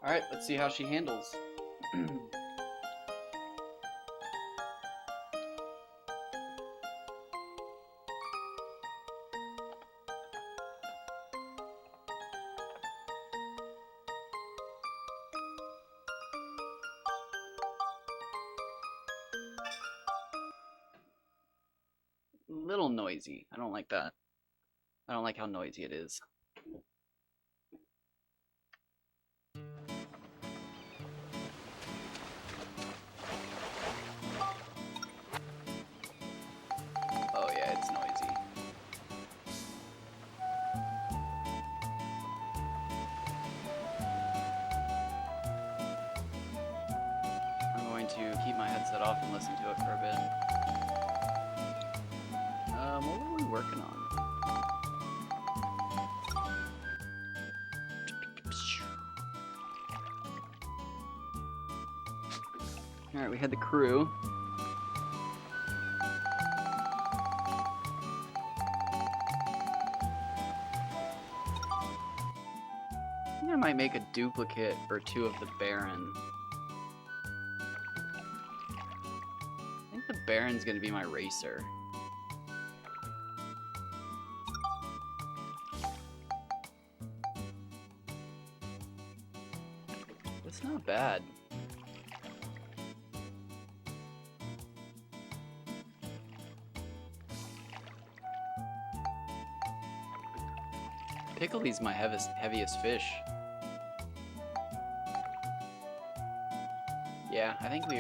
Alright, let's see how she handles. Little noisy. I don't like that. I don't like how noisy it is. Oh yeah, it's noisy. I'm going to keep my headset off and listen to it for a bit. What were we working on? Alright, we had the crew. I think I might make a duplicate or two of the Baron. I think the Baron's gonna be my racer. It's not bad. Pickleby's my heaviest fish. Yeah, I think we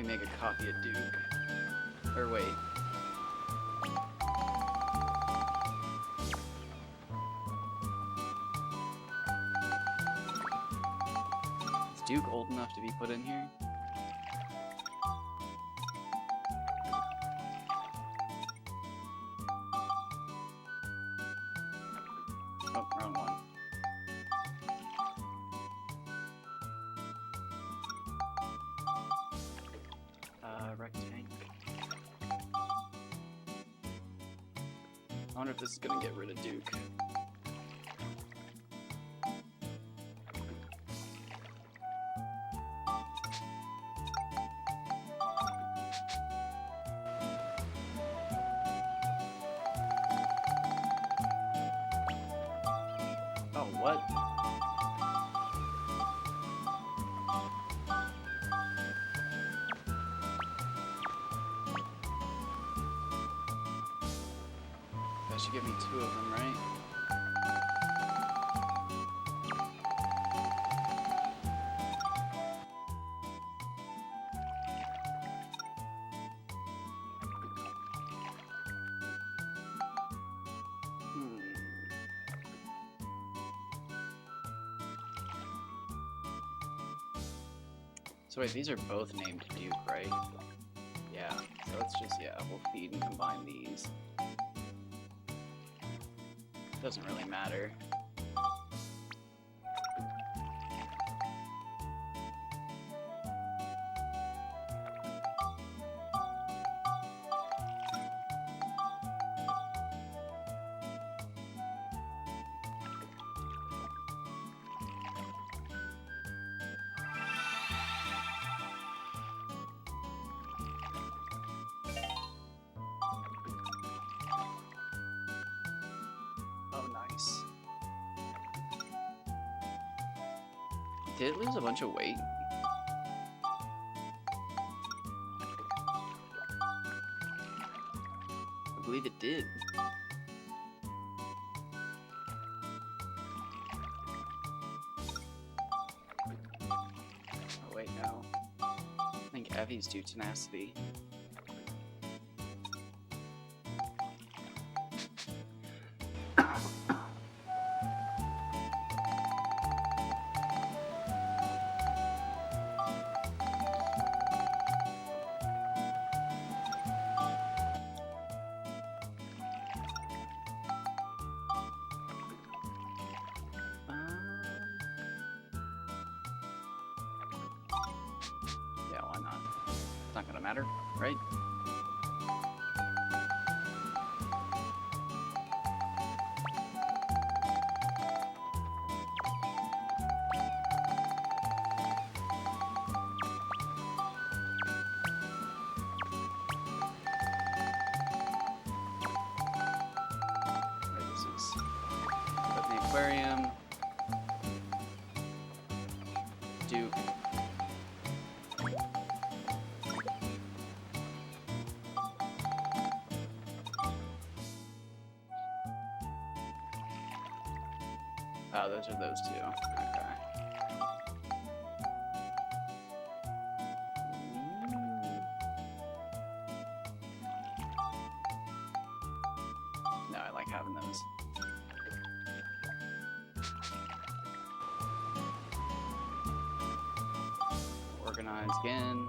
make a copy of Duke. Or wait. Is Duke old enough to be put in here? Oh, wrong one. Rectangle. I wonder if this is gonna get rid of Duke. Oh, what? That should give me two of them, right? So wait, these are both named Duke, right? Yeah, so let's just, we'll feed and combine these. Doesn't really matter. Oh, nice. Did it lose a bunch of weight? I believe it did. Oh wait, no. I think Evie's due tenacity. Yeah, why not? It's not gonna matter, right? aquarium. Duke. Oh, those are those two. Okay. No, I like having those. Organize again.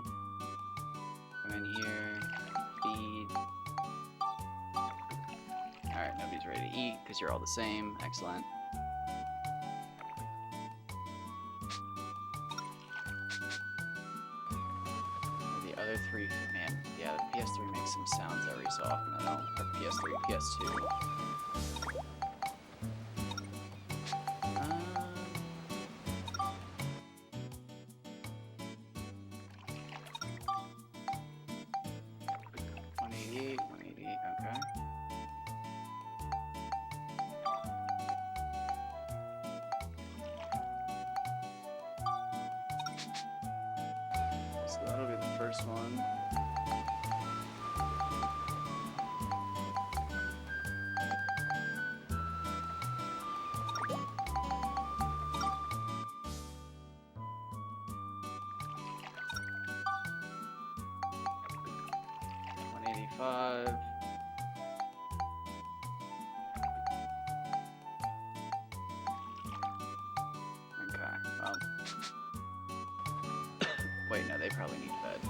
Come in here. Feed. Alright, nobody's ready to eat because you're all the same. Excellent. The other three, man, yeah, the PS3 makes some sounds every so often. I don't, or PS3, PS2. Okay. So that'll be the first one. $185. Okay, well. Wait, no, they probably need fed.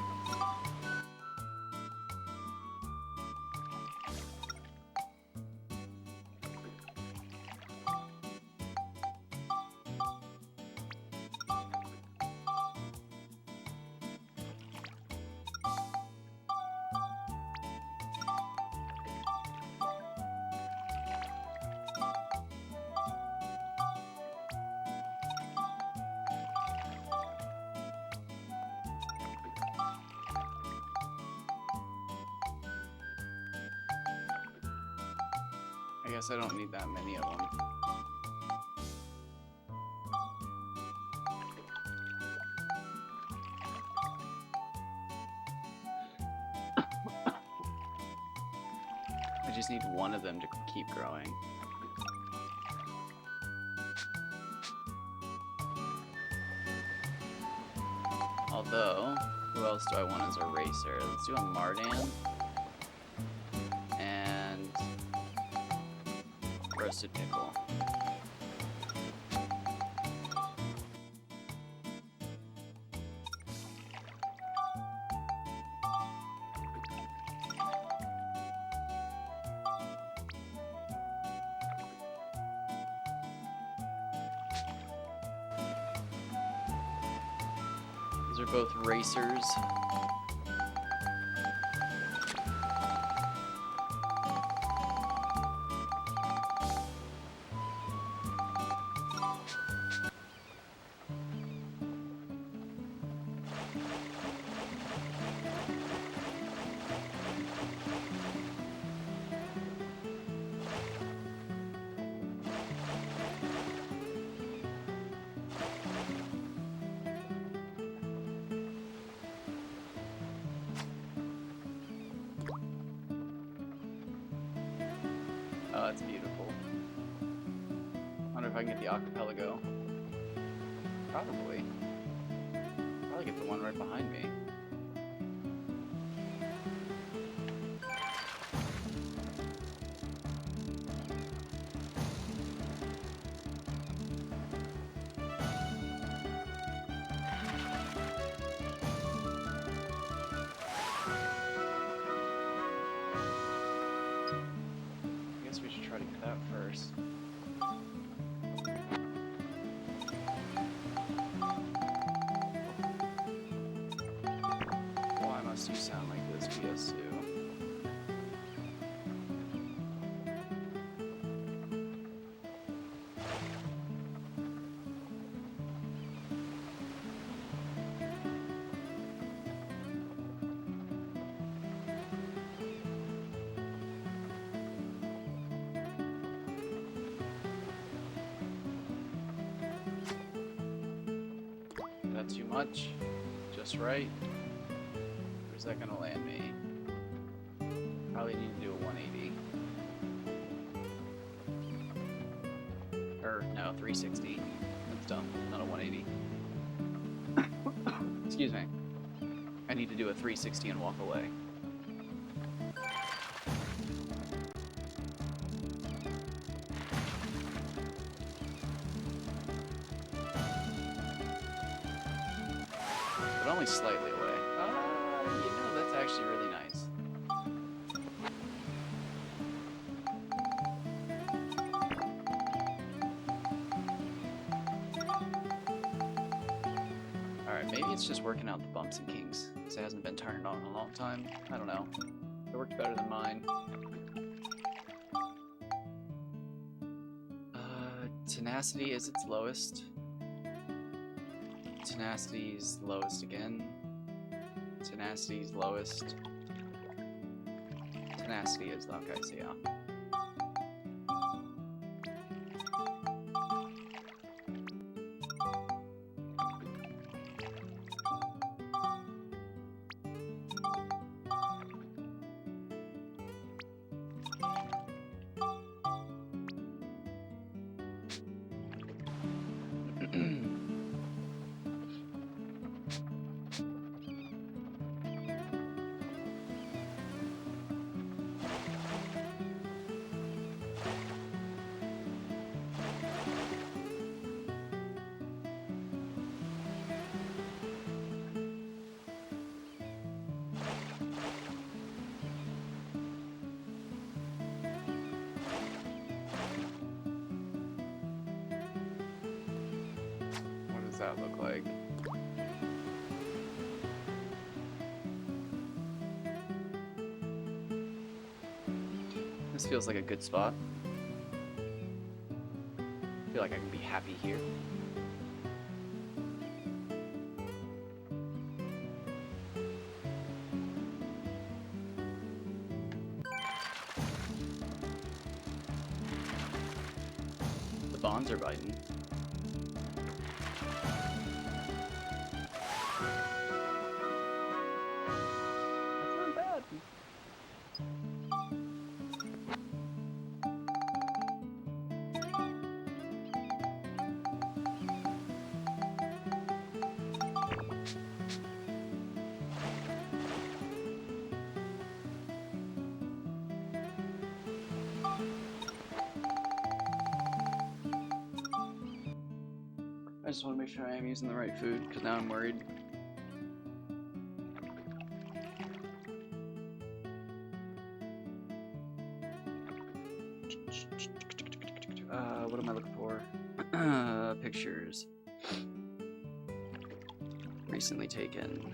I guess I don't need that many of them. I just need one of them to keep growing. Although, who else do I want as a racer? Let's do a Mardan. And roasted pickle. These are both racers. Oh, that's beautiful. Wonder if I can get the archipelago. Probably. Probably get the one right behind me. Try to get that first. Why must you sound like this, PS2? too much. Just right. Where's that gonna land me? Probably need to do a 180. Or, no, 360. That's dumb. Not a 180. Excuse me. I need to do a 360 and walk away. But only slightly away. You know, that's actually really nice. Alright, maybe it's just working out the bumps and kinks, because it hasn't been turned on in a long time. I don't know. It worked better than mine. Tenacity is its lowest. Tenacity's lowest again. Tenacity's lowest. Tenacity is, okay, so yeah. What does that look like? This feels like a good spot. I feel like I can be happy here. The bonds are biting. That's not bad. I just want to make sure I am using the right food, because now I'm worried. What am I looking for? Pictures. Recently taken.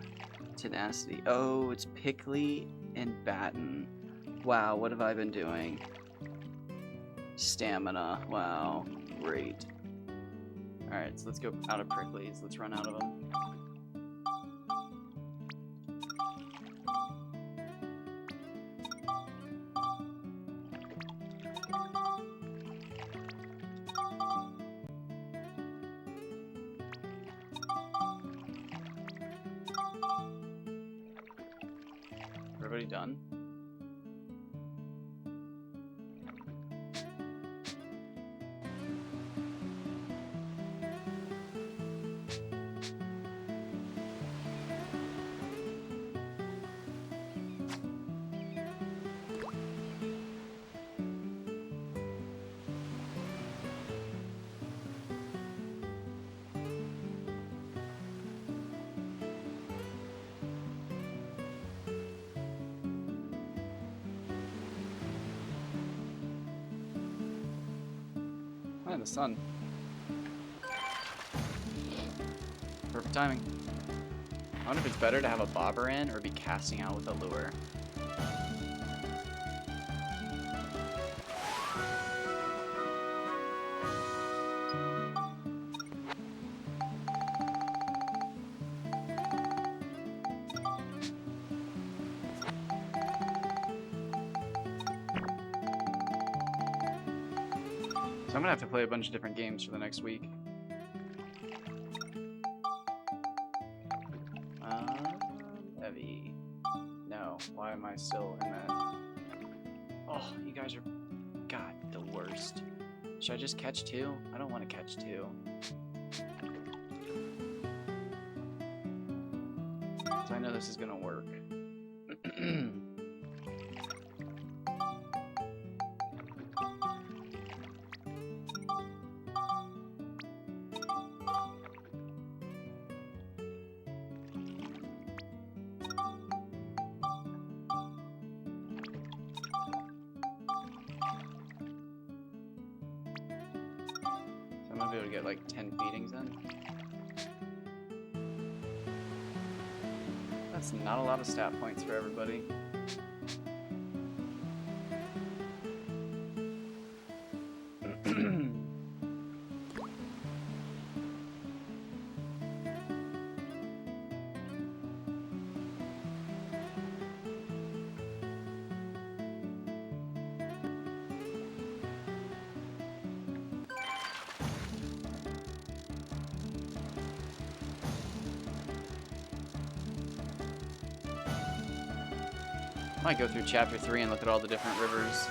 Tenacity. Oh, it's Pickley and Batten. Wow, what have I been doing? Stamina. Wow, great. Alright, so let's go out of Pricklies. Let's run out of them. Everybody done? Oh, the sun. Perfect timing. I wonder if it's better to have a bobber in or be casting out with a lure. So I'm gonna have to play a bunch of different games for the next week. Wow, why am I still in that? Oh, you guys are, God, the worst. Should I just catch two? I don't want to catch two. So I know this is gonna work. I'm gonna be able to get like 10 feedings in. That's not a lot of stat points for everybody. I might go through chapter 3 and look at all the different rivers.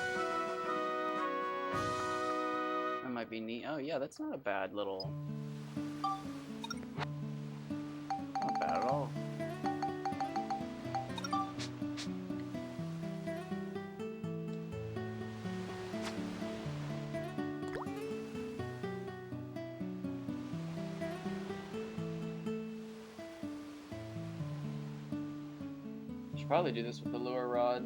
That might be neat. Oh yeah, that's not a bad little... Not bad at all. Should probably do this with the lure rod.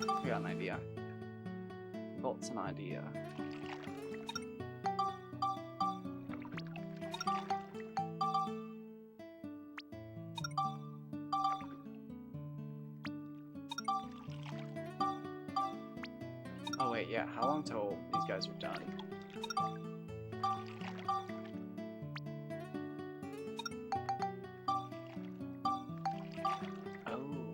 I got an idea. Volt's an idea. Oh wait, yeah, how long till these guys are done? Oh.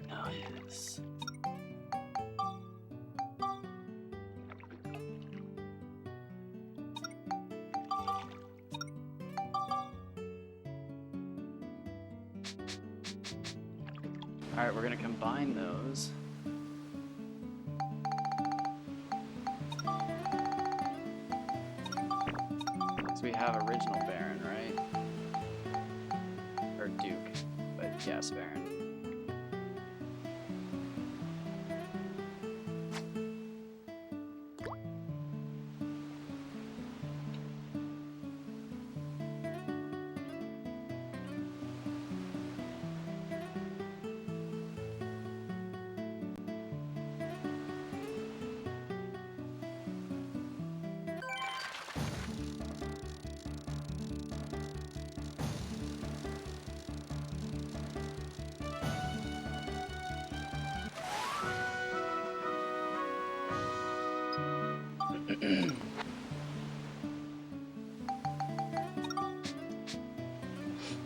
Nice. Alright, we're gonna combine those. So we have original Baron, right? Or Duke, but yes, Baron.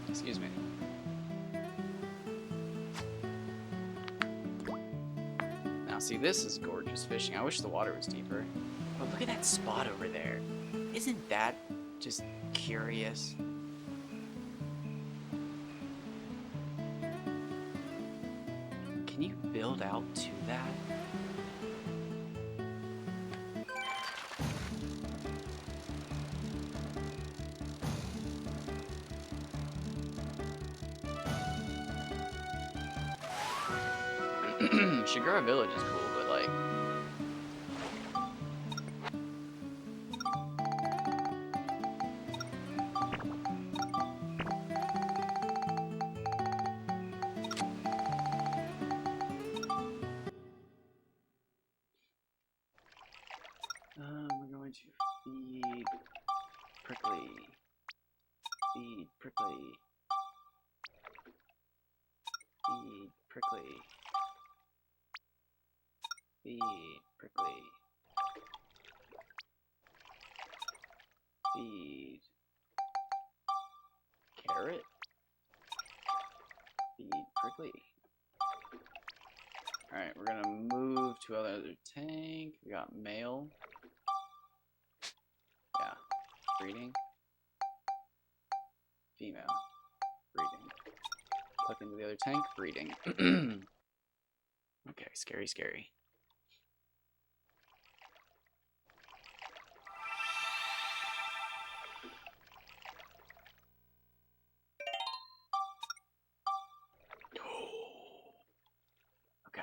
Excuse me. Now see, this is gorgeous fishing. I wish the water was deeper. But look at that spot over there. Isn't that just curious? Can you build out to that? Shigura Village is cool, but like... we're going to feed Prickly. Feed Prickly. Feed Prickly. Feed, prickly. Feed. Carrot. Feed, prickly. Alright, we're gonna move to other tank. We got male. Yeah. Breeding. Female. Breeding. Click into the other tank. Breeding. Okay, scary, scary. Okay.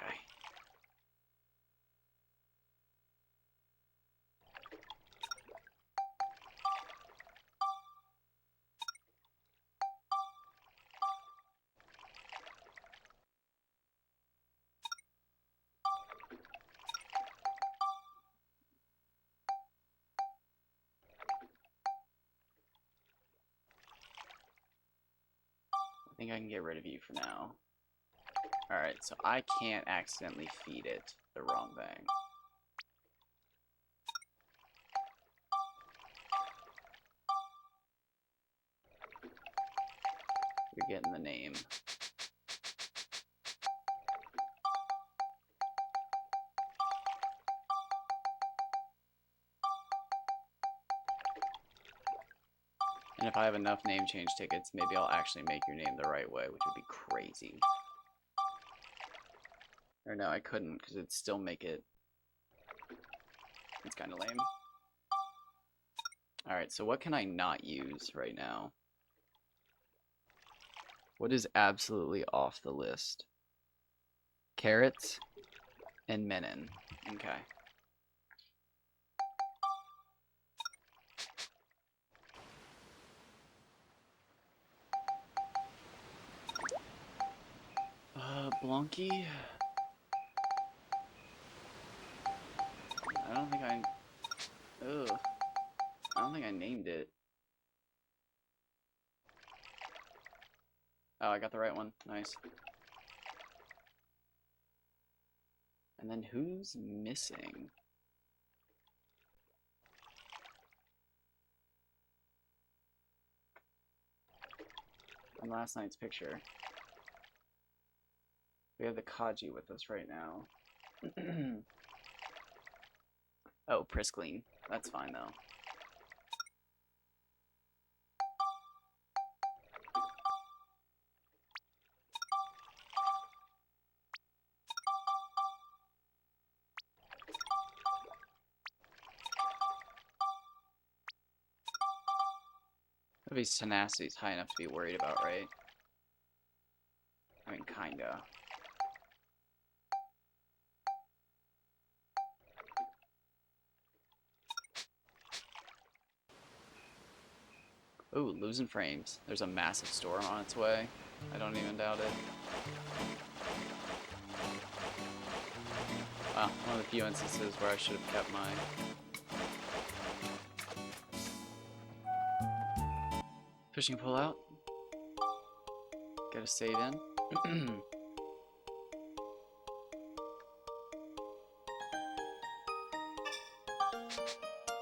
I think I can get rid of you for now. Alright, so I can't accidentally feed it the wrong thing. You're getting the name. And if I have enough name change tickets, maybe I'll actually make your name the right way, which would be crazy. Or no, I couldn't, because it'd still make it... It's kind of lame. Alright, so what can I not use right now? What is absolutely off the list? Carrots and Menin. Okay. Blonky? I don't think I... Ugh. I don't think I named it. Oh, I got the right one. Nice. And then who's missing? From last night's picture. We have the Kaji with us right now. Oh, Priskleen. That's fine though. At least tenacity is high enough to be worried about, right? I mean, kinda. Ooh, losing frames. There's a massive storm on its way. I don't even doubt it. Wow, one of the few instances where I should have kept my... Fishing pull out. Gotta save in.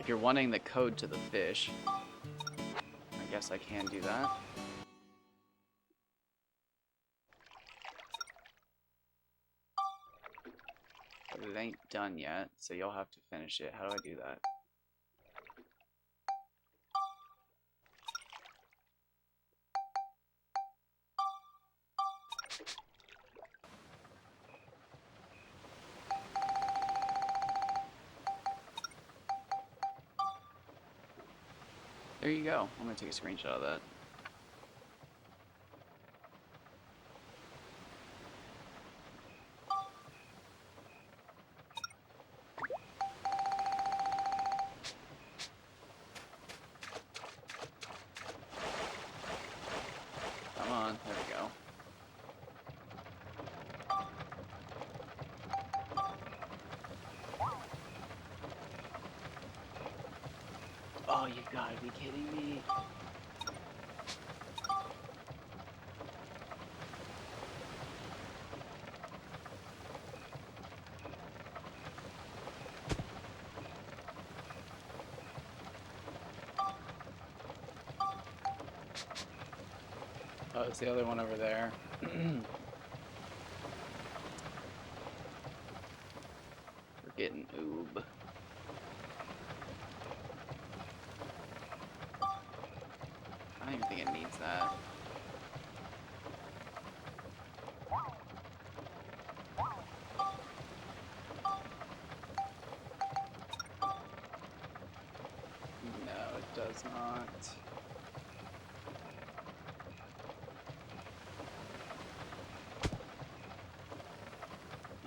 If you're wanting the code to the fish, I guess I can do that. But it ain't done yet, so you'll have to finish it. How do I do that? There you go. I'm gonna take a screenshot of that. Come on, there we go. Oh, you gotta be kidding me. it's the other one over there. We're getting oob. I don't even think it needs that. No, it does not.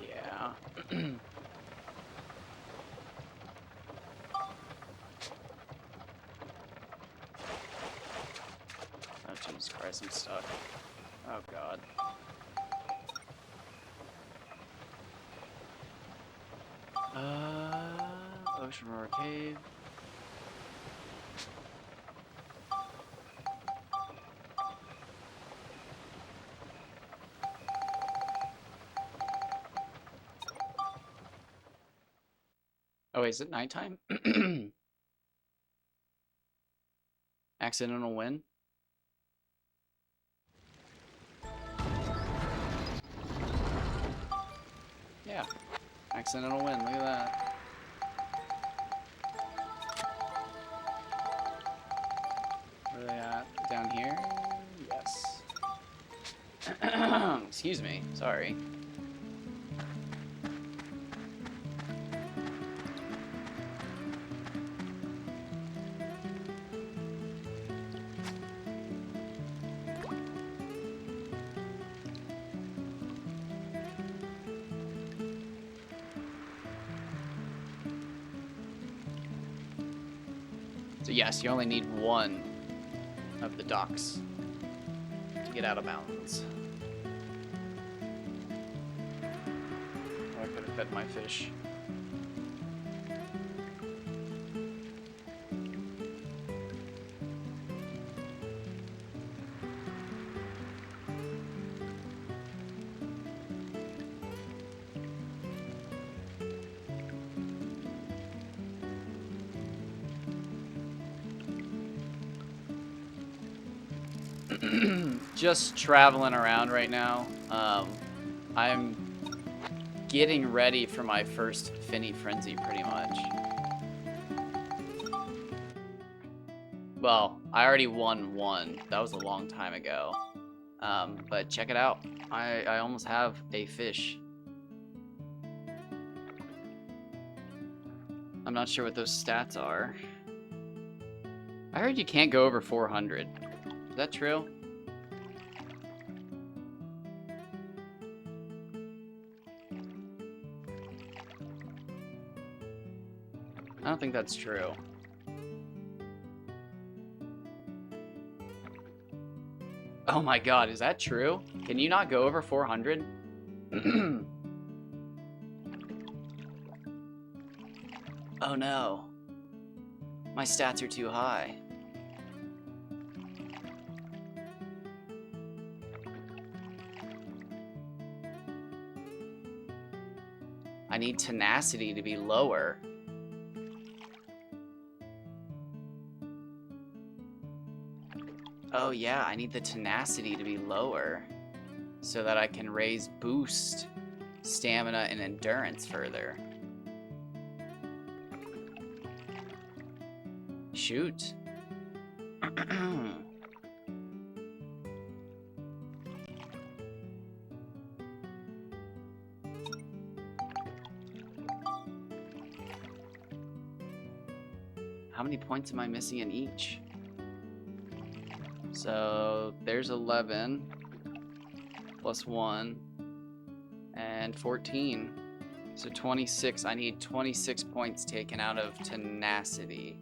Yeah. Oh, Jesus Christ, I'm stuck. Oh, God. Ocean Roar Cave. Oh, wait, is it nighttime? Accidental win? Yeah. Accidental win, look at that. Where are they at? Down here? Yes. Excuse me, sorry. So yes, you only need one of the docks to get out of bounds. Oh, I could have fed my fish. Just traveling around right now. I'm getting ready for my first Finny Frenzy, pretty much. Well, I already won one. That was a long time ago. But check it out. I almost have a fish. I'm not sure what those stats are. I heard you can't go over 400. Is that true? I don't think that's true. Oh my god, is that true? Can you not go over 400? Oh no. My stats are too high. I need tenacity to be lower. Oh yeah, I need the tenacity to be lower so that I can raise boost, stamina, and endurance further. Shoot. How many points am I missing in each? So there's 11 plus 1 and 14. So 26. I need 26 points taken out of tenacity.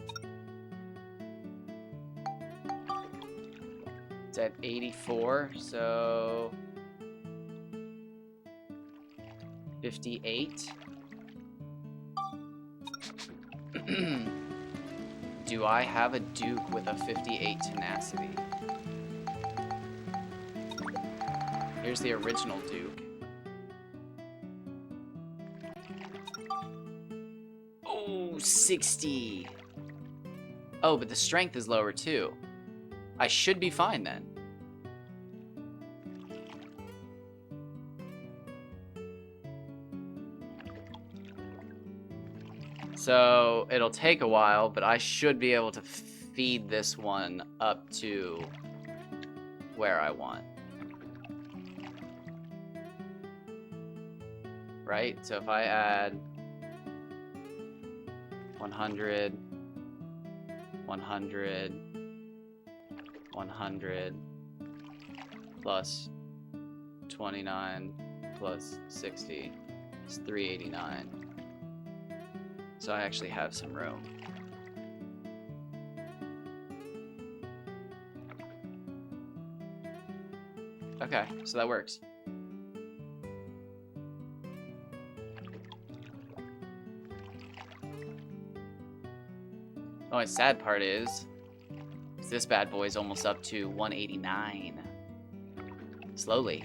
It's at 84, so 58. Do I have a Duke with a 58 tenacity? Here's the original Duke. Oh, 60. Oh, but the strength is lower too. I should be fine then. So it'll take a while, but I should be able to feed this one up to where I want. Right? So if I add 100, 100, 100 plus 29 plus 60 is 389. So I actually have some room. Okay, so that works. The only sad part is this bad boy is almost up to 189. Slowly.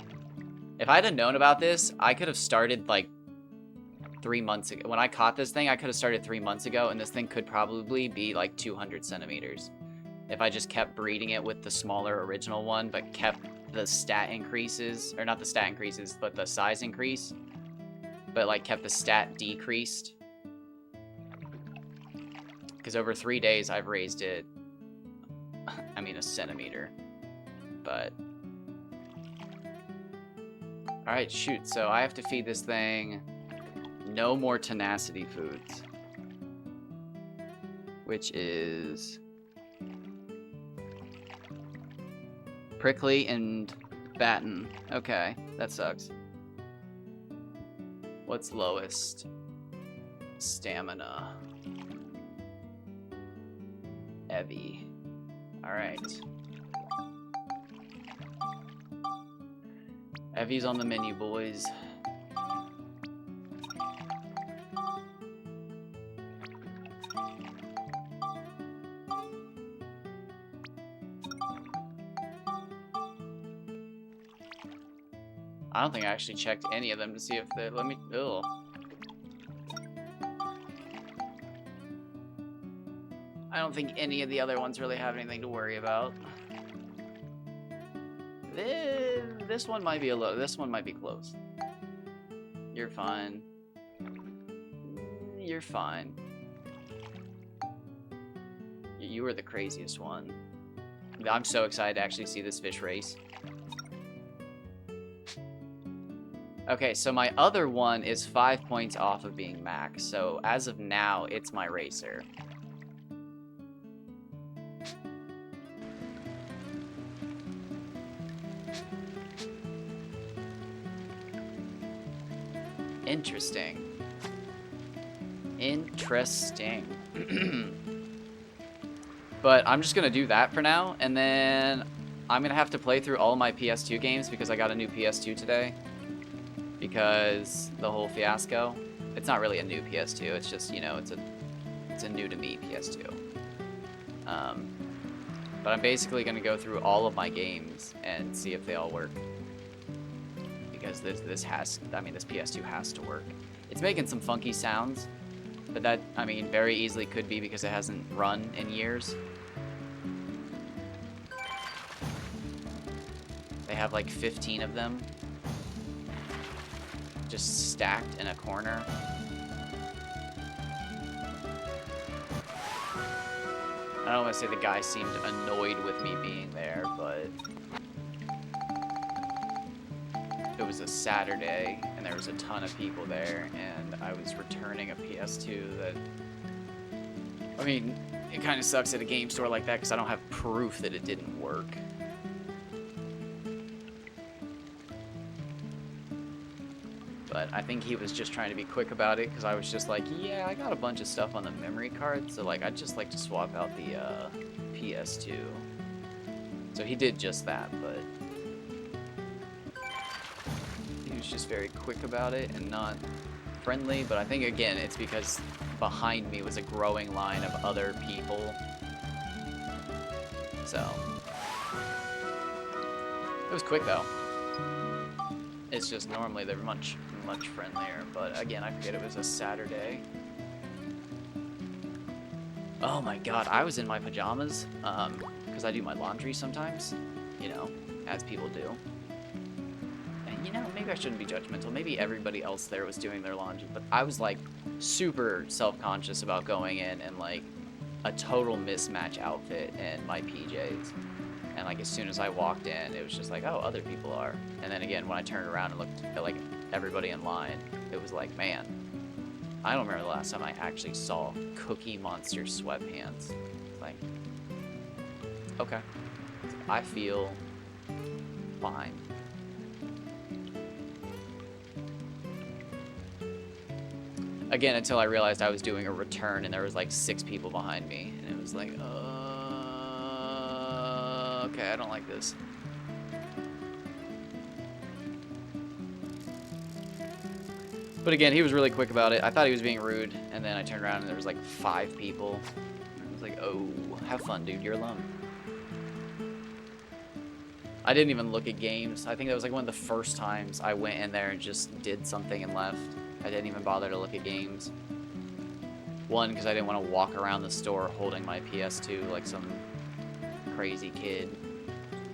If I had known about this, I could have started like 3 months ago. When I caught this thing, I could have started 3 months ago, and this thing could probably be like 200 centimeters. If I just kept breeding it with the smaller original one, but kept the stat increases, or not the stat increases, but the size increase, but like kept the stat decreased. Because over 3 days, I've raised it, I mean, a centimeter, but... Alright, shoot, so I have to feed this thing no more tenacity foods, which is prickly and batten. Okay, that sucks. What's lowest? Stamina. Evie. Alright. Evie's on the menu, boys. I don't think I actually checked any of them to see if they let me. Ugh. I don't think any of the other ones really have anything to worry about. This one might be a low. This one might be close. You're fine. You're fine. You were the craziest one. I'm so excited to actually see this fish race. Okay, so my other one is 5 points off of being max. So as of now, it's my racer. Interesting. Interesting. But I'm just gonna do that for now, and then I'm gonna have to play through all my PS2 games because I got a new PS2 today. Because the whole fiasco. It's not really a new PS2, it's just, you know, it's a new to me PS2. But I'm basically gonna go through all of my games and see if they all work. Because this PS2 has to work. It's making some funky sounds, but that, I mean, very easily could be because it hasn't run in years. They have like 15 of them. Just stacked in a corner. I don't want to say the guy seemed annoyed with me being there, but it was a Saturday and there was a ton of people there, and I was returning a PS2 that, I mean, it kind of sucks at a game store like that because I don't have proof that it didn't work. But I think he was just trying to be quick about it because I was just like, yeah, I got a bunch of stuff on the memory card, so like I'd just like to swap out the PS2. So he did just that, but he was just very quick about it and not friendly. But I think again it's because behind me was a growing line of other people. So it was quick though. It's just normally they're much friendlier, but again, I forget it was a Saturday. Oh my god, I was in my pajamas, because I do my laundry sometimes, you know, as people do. And you know, maybe I shouldn't be judgmental. Maybe everybody else there was doing their laundry, but I was like super self-conscious about going in and like a total mismatch outfit and my PJs. And like as soon as I walked in, it was just like, oh, other people are. And then again, when I turned around and looked at like everybody in line, it was like, man, I don't remember the last time I actually saw Cookie Monster sweatpants. Like, okay, I feel fine. Again, until I realized I was doing a return and there was like 6 people behind me, and it was like, okay, I don't like this. But again, he was really quick about it. I thought he was being rude, and then I turned around and there was like 5 people. I was like, oh, have fun, dude, you're alone. I didn't even look at games. I think that was like one of the first times I went in there and just did something and left. I didn't even bother to look at games. One, because I didn't want to walk around the store holding my PS2 like some crazy kid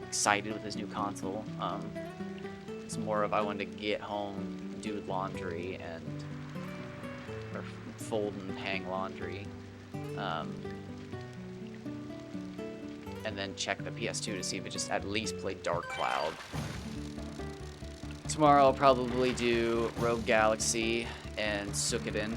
excited with his new console. It's more of I wanted to get home, do laundry, or fold and hang laundry. And then check the PS2 to see if it just at least played Dark Cloud. Tomorrow I'll probably do Rogue Galaxy and Suikoden.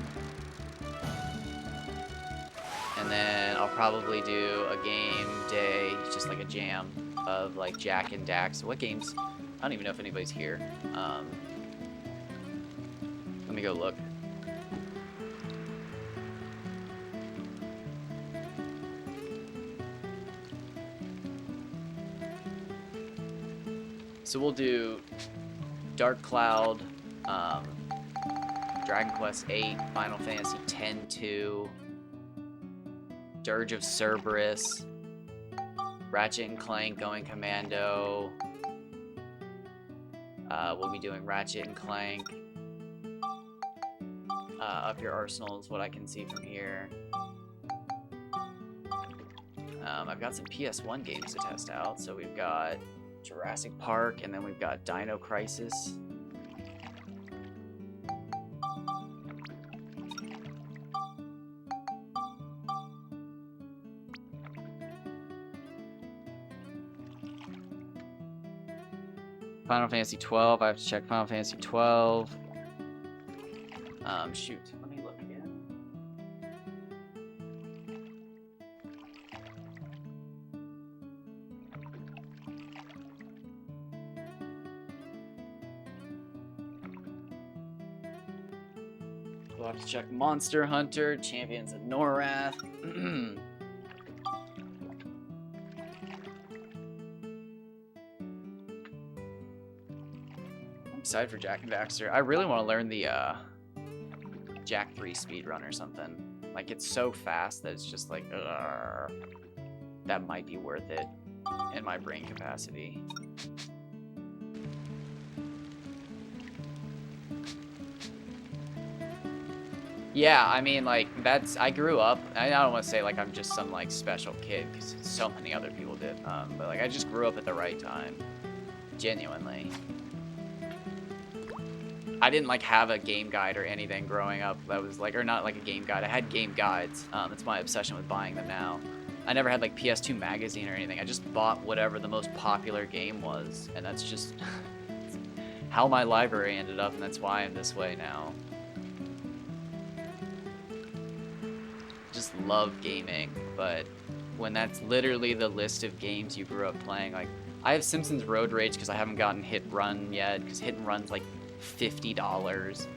And then I'll probably do a game day, just like a jam of like Jak and Dax. What games? I don't even know if anybody's here. Let me go look. So we'll do Dark Cloud, Dragon Quest VIII, Final Fantasy X-2, Dirge of Cerberus, Ratchet and Clank Going Commando. We'll be doing Ratchet and Clank. Up Your Arsenal is what I can see from here. I've got some PS1 games to test out. So we've got Jurassic Park, and then we've got Dino Crisis. Final Fantasy 12, I have to check Final Fantasy 12. Shoot, let me look again. We'll have to check Monster Hunter, Champions of Norath. I'm excited for Jak and Daxter. I really want to learn the Jak 3 speedrun or something. Like, it's so fast that it's just like, that might be worth it in my brain capacity. Yeah, I mean, like, I grew up, I don't want to say, like, I'm just some, like, special kid, because so many other people did, but, like, I just grew up at the right time. Genuinely. I didn't, like, have a game guide or anything growing up that was, like, or not, like, a game guide. I had game guides. It's my obsession with buying them now. I never had, like, PS2 magazine or anything. I just bought whatever the most popular game was, and that's just how my library ended up, and that's why I'm this way now. Just love gaming, but when that's literally the list of games you grew up playing, like, I have Simpsons Road Rage because I haven't gotten Hit Run yet, because Hit and Run's, like, $50.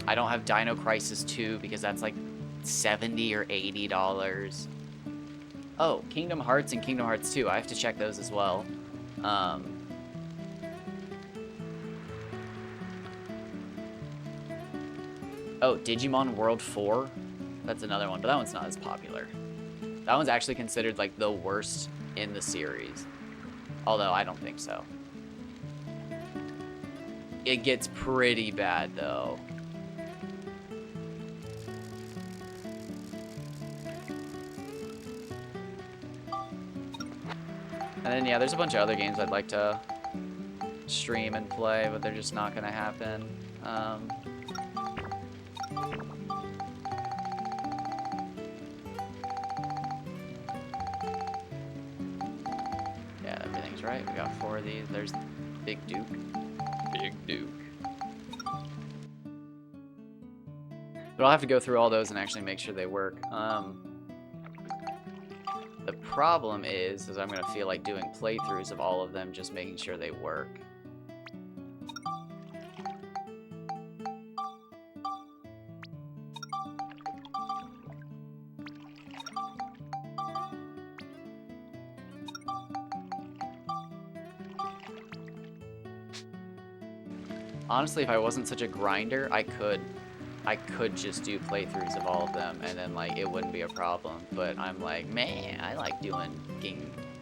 I don't have Dino Crisis 2 because that's like $70 or $80. Oh, Kingdom Hearts and Kingdom Hearts 2. I have to check those as well. Oh, Digimon World 4. That's another one, but that one's not as popular. That one's actually considered like the worst in the series. Although I don't think so. It gets pretty bad though. And then, yeah, there's a bunch of other games I'd like to stream and play, but they're just not going to happen. Yeah, everything's right. We got 4 of these. There's Big Duke. Big Duke. But I'll have to go through all those and actually make sure they work. The problem is I'm going to feel like doing playthroughs of all of them, just making sure they work. Honestly, if I wasn't such a grinder, I could just do playthroughs of all of them, and then like it wouldn't be a problem. But I'm like, man, I like doing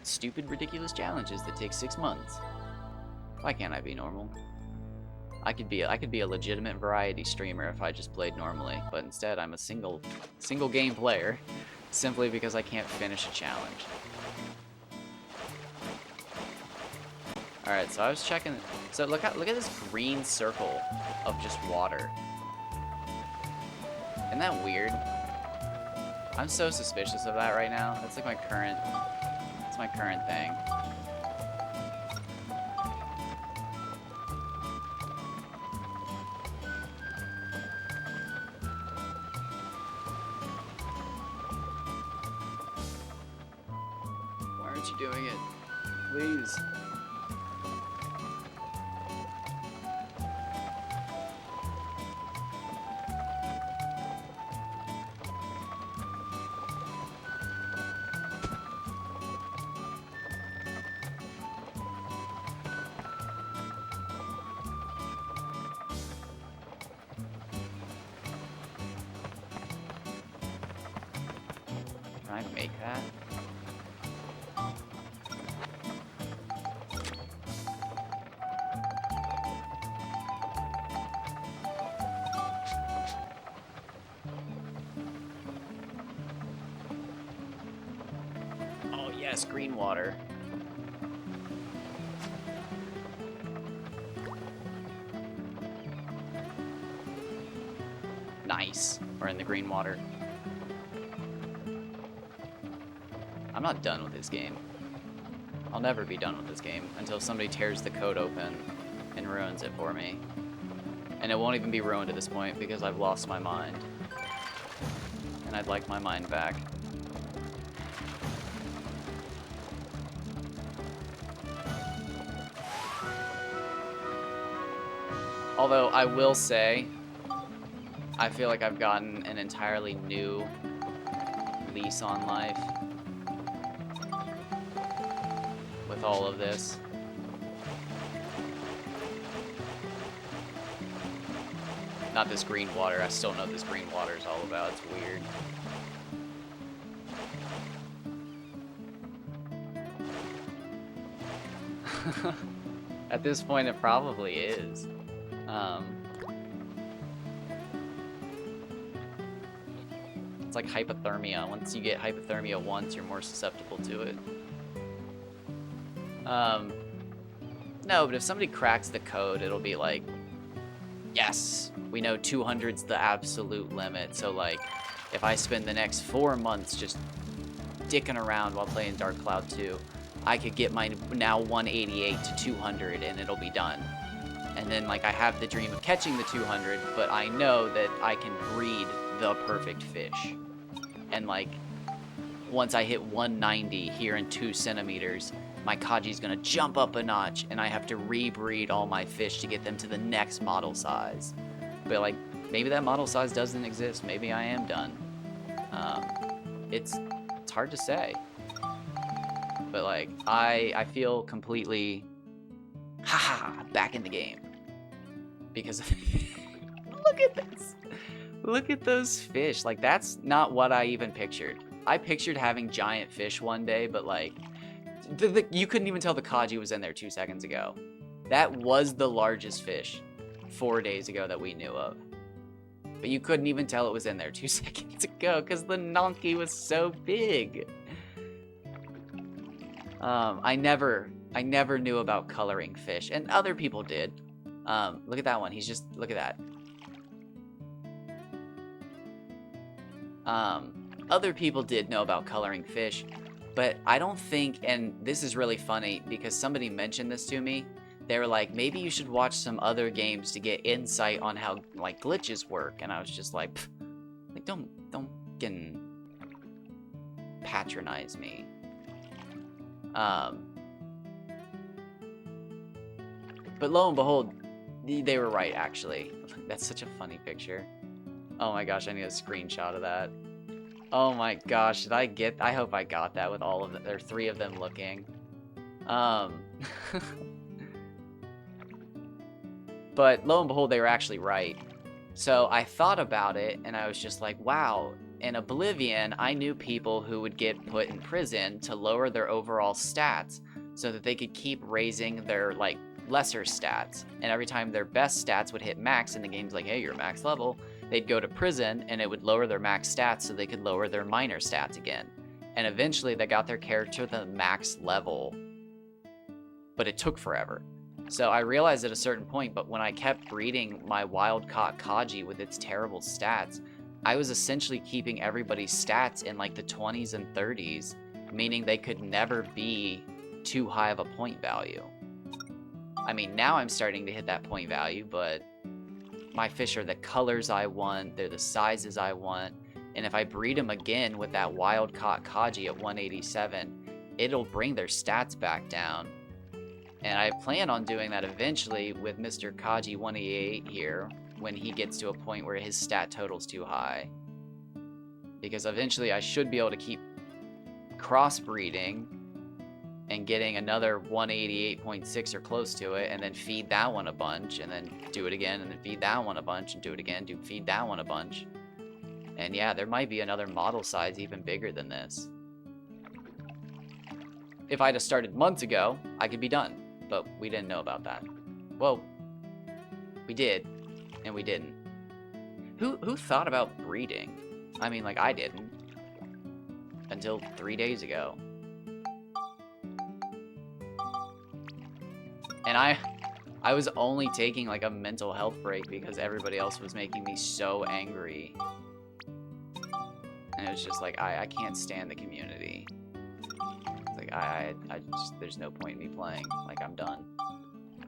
stupid, ridiculous challenges that take 6 months. Why can't I be normal? I could be a legitimate variety streamer if I just played normally, but instead I'm a single game player, simply because I can't finish a challenge. All right, so I was checking. So look at this green circle of just water. Isn't that weird? I'm so suspicious of that right now. That's like my current thing. Why aren't you doing it? Please. Can I make that? Oh yes, green water. Nice. We're in the green water. I'm not done with this game. I'll never be done with this game until somebody tears the code open and ruins it for me. And it won't even be ruined at this point because I've lost my mind. And I'd like my mind back. Although I will say, I feel like I've gotten an entirely new lease on life with all of this. Not this green water. I still know what this green water is all about. It's weird. At this point, it probably is. It's like hypothermia. Once you get hypothermia once, you're more susceptible to it. No, but if somebody cracks the code, it'll be like, yes, we know 200's the absolute limit. So like, if I spend the next 4 months just dicking around while playing Dark Cloud 2, I could get my now 188 to 200 and it'll be done. And then like I have the dream of catching the 200, but I know that I can breed the perfect fish. And like, once I hit 190 here in 2 centimeters, my Kaji's gonna jump up a notch and I have to rebreed all my fish to get them to the next model size. But like, maybe that model size doesn't exist. Maybe I am done. It's hard to say. But like, I feel completely, back in the game. Because look at this. Look at those fish. Like, that's not what I even pictured. I pictured having giant fish one day, but like, you couldn't even tell the Kaji was in there 2 seconds ago. That was the largest fish 4 days ago that we knew of. But you couldn't even tell it was in there 2 seconds ago because the Nonky was so big. I never knew about coloring fish, and other people did. Look at that one. He's just, look at that. Other people did know about coloring fish, but I don't think, and this is really funny because somebody mentioned this to me. They were like, maybe you should watch some other games to get insight on how like glitches work, and I was just like, don't fucking patronize me. But lo and behold, they were right, actually. That's such a funny picture. Oh my gosh, I need a screenshot of that. Oh my gosh, did I get... I hope I got that with all of them. There are 3 of them looking. But lo and behold, they were actually right. So I thought about it, and I was just like, wow. In Oblivion, I knew people who would get put in prison to lower their overall stats so that they could keep raising their, like, lesser stats. And every time their best stats would hit max, and the game's like, hey, you're max level, they'd go to prison, and it would lower their max stats so they could lower their minor stats again. And eventually, they got their character to the max level. But it took forever. So I realized at a certain point, but when I kept breeding my wild-caught Kaji with its terrible stats, I was essentially keeping everybody's stats in like the 20s and 30s, meaning they could never be too high of a point value. I mean, now I'm starting to hit that point value, but my fish are the colors I want, they're the sizes I want, and if I breed them again with that wild-caught Kaji at 187, it'll bring their stats back down. And I plan on doing that eventually with Mr. Kaji 188 here, when he gets to a point where his stat total's too high. Because eventually I should be able to keep crossbreeding and getting another 188.6 or close to it, and then feed that one a bunch, and then do it again, and then feed that one a bunch, and do it again, feed that one a bunch. And yeah, there might be another model size even bigger than this. If I'd have started months ago, I could be done. But we didn't know about that. Well, we did, and we didn't. Who thought about breeding? I mean, like, I didn't. Until 3 days ago. And I was only taking, like, a mental health break because everybody else was making me so angry. And it was just like, I can't stand the community. Like, I just, there's no point in me playing. Like, I'm done.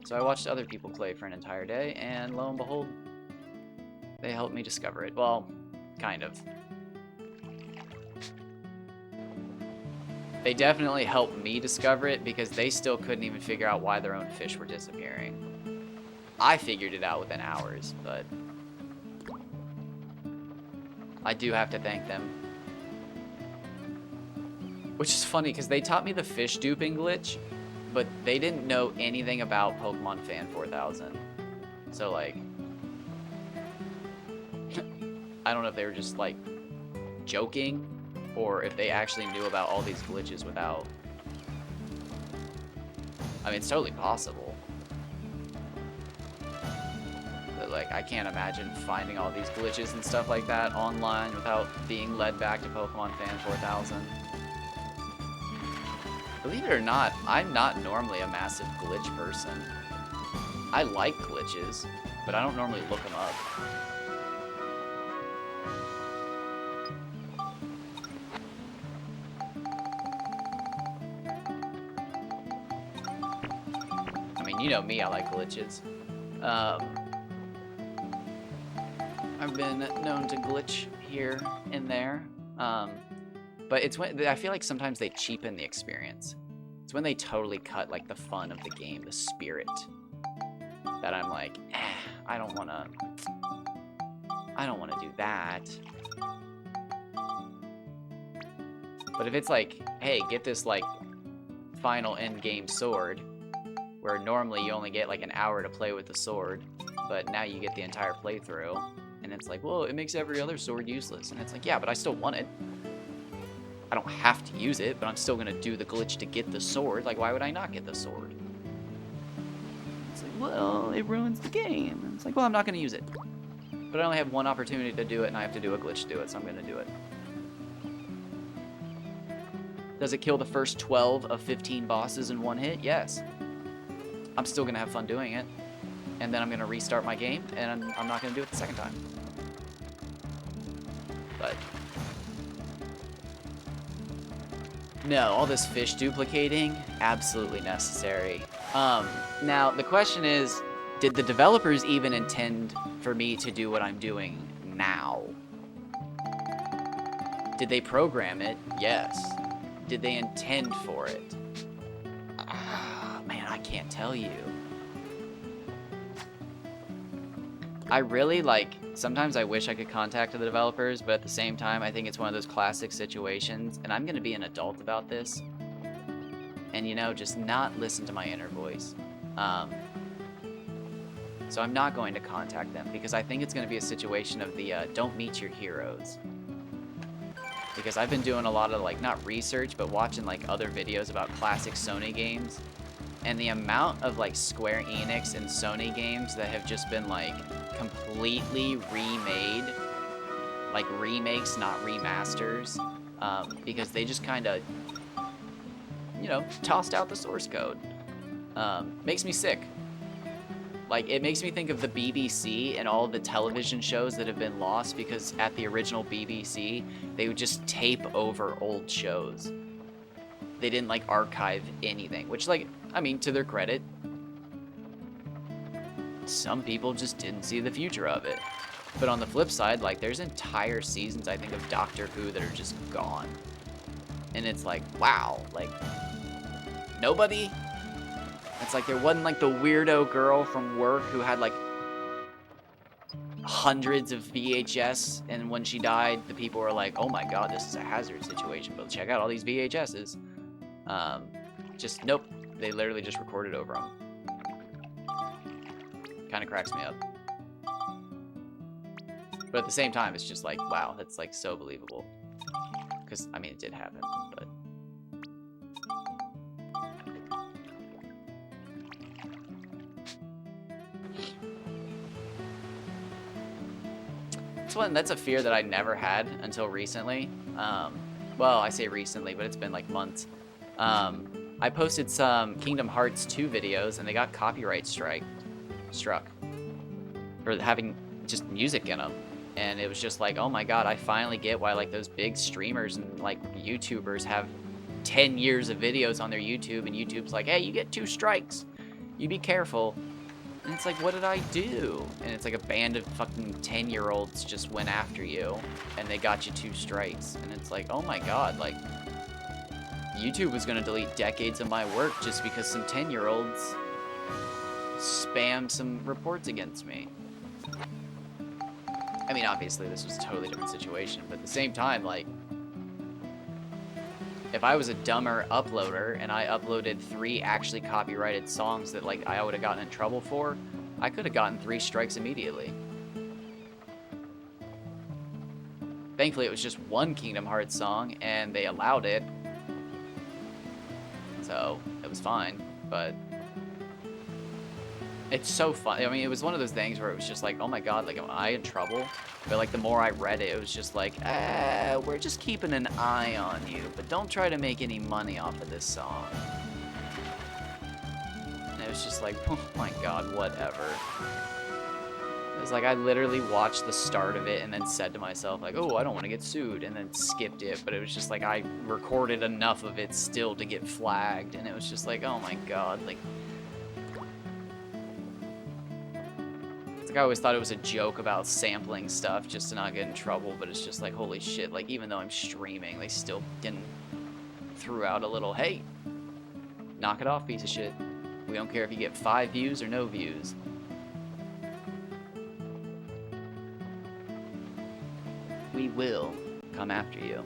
So I watched other people play for an entire day, and lo and behold, they helped me discover it. Well, kind of. They definitely helped me discover it because they still couldn't even figure out why their own fish were disappearing. I figured it out within hours, but I do have to thank them. Which is funny, because they taught me the fish duping glitch, but they didn't know anything about Pokemon Fan 4000. So, like, I don't know if they were just, like, joking, or if they actually knew about all these glitches without... I mean, it's totally possible. But, like, I can't imagine finding all these glitches and stuff like that online without being led back to Pokemon Fan 4000. Believe it or not, I'm not normally a massive glitch person. I like glitches, but I don't normally look them up. I mean, you know me, I like glitches. I've been known to glitch here and there. But it's when, I feel like sometimes they cheapen the experience. It's when they totally cut, like, the fun of the game, the spirit, that I'm like, I don't wanna do that. But if it's like, hey, get this, like, final end game sword, where normally you only get, like, an hour to play with the sword, but now you get the entire playthrough, and it's like, well, it makes every other sword useless. And it's like, yeah, but I still want it. I don't have to use it, but I'm still gonna do the glitch to get the sword. Like, why would I not get the sword? It's like, well, it ruins the game. And it's like, well, I'm not gonna use it. But I only have one opportunity to do it, and I have to do a glitch to do it, so I'm gonna do it. Does it kill the first 12 of 15 bosses in one hit? Yes. I'm still gonna have fun doing it. And then I'm gonna restart my game, and I'm not gonna do it the second time. But no, all this fish duplicating, absolutely necessary. Now the question is, did the developers even intend for me to do what I'm doing now? Did they program it? Yes. Did they intend for it? Man, I can't tell you. I really sometimes I wish I could contact the developers, but at the same time, I think it's one of those classic situations, and I'm gonna be an adult about this, and just not listen to my inner voice. So I'm not going to contact them, because I think it's gonna be a situation of the don't meet your heroes. Because I've been doing a lot of not research, but watching other videos about classic Sony games, and the amount of Square Enix and Sony games that have just been completely remade, remakes, not remasters, because they just kind of tossed out the source code. Makes me sick. It makes me think of the BBC and all of the television shows that have been lost, because at the original BBC, they would just tape over old shows. They didn't archive anything, which I mean, to their credit, some people just didn't see the future of it. But on the flip side, there's entire seasons, I think, of Doctor Who that are just gone. And it's wow, nobody? It's there wasn't the weirdo girl from work who had hundreds of VHS, and when she died, the people were oh my god, this is a hazard situation, but check out all these VHSs. Just nope, they literally just recorded over them. Kind of cracks me up. But at the same time, it's just wow, that's so believable. Because, I mean, it did happen, but... That's a fear that I never had until recently. Well, I say recently, but it's been months. I posted some Kingdom Hearts 2 videos, and they got copyright struck for having just music in them. And it was just oh my god, I finally get why those big streamers and YouTubers have 10 years of videos on their YouTube, and YouTube's hey, you get 2 strikes. You be careful. And it's what did I do? And it's a band of fucking 10-year-olds just went after you, and they got you 2 strikes. And it's oh my god, YouTube was gonna delete decades of my work just because some 10-year-olds spammed some reports against me. I mean, obviously this was a totally different situation, but at the same time, if I was a dumber uploader and I uploaded 3 actually copyrighted songs that I would have gotten in trouble for, I could have gotten 3 strikes immediately. Thankfully, it was just one Kingdom Hearts song, and they allowed it. So, it was fine, but... It's so fun. I mean, it was one of those things where it was just oh my god, am I in trouble? But the more I read it, it was just we're just keeping an eye on you, but don't try to make any money off of this song. And it was just oh my god, whatever. It was I literally watched the start of it and then said to myself oh, I don't want to get sued, and then skipped it, but it was just I recorded enough of it still to get flagged, and it was just oh my god, I always thought it was a joke about sampling stuff just to not get in trouble, but it's just holy shit, even though I'm streaming, they still didn't threw out a little, hey, knock it off, piece of shit. We don't care if you get 5 views or no views. We will come after you.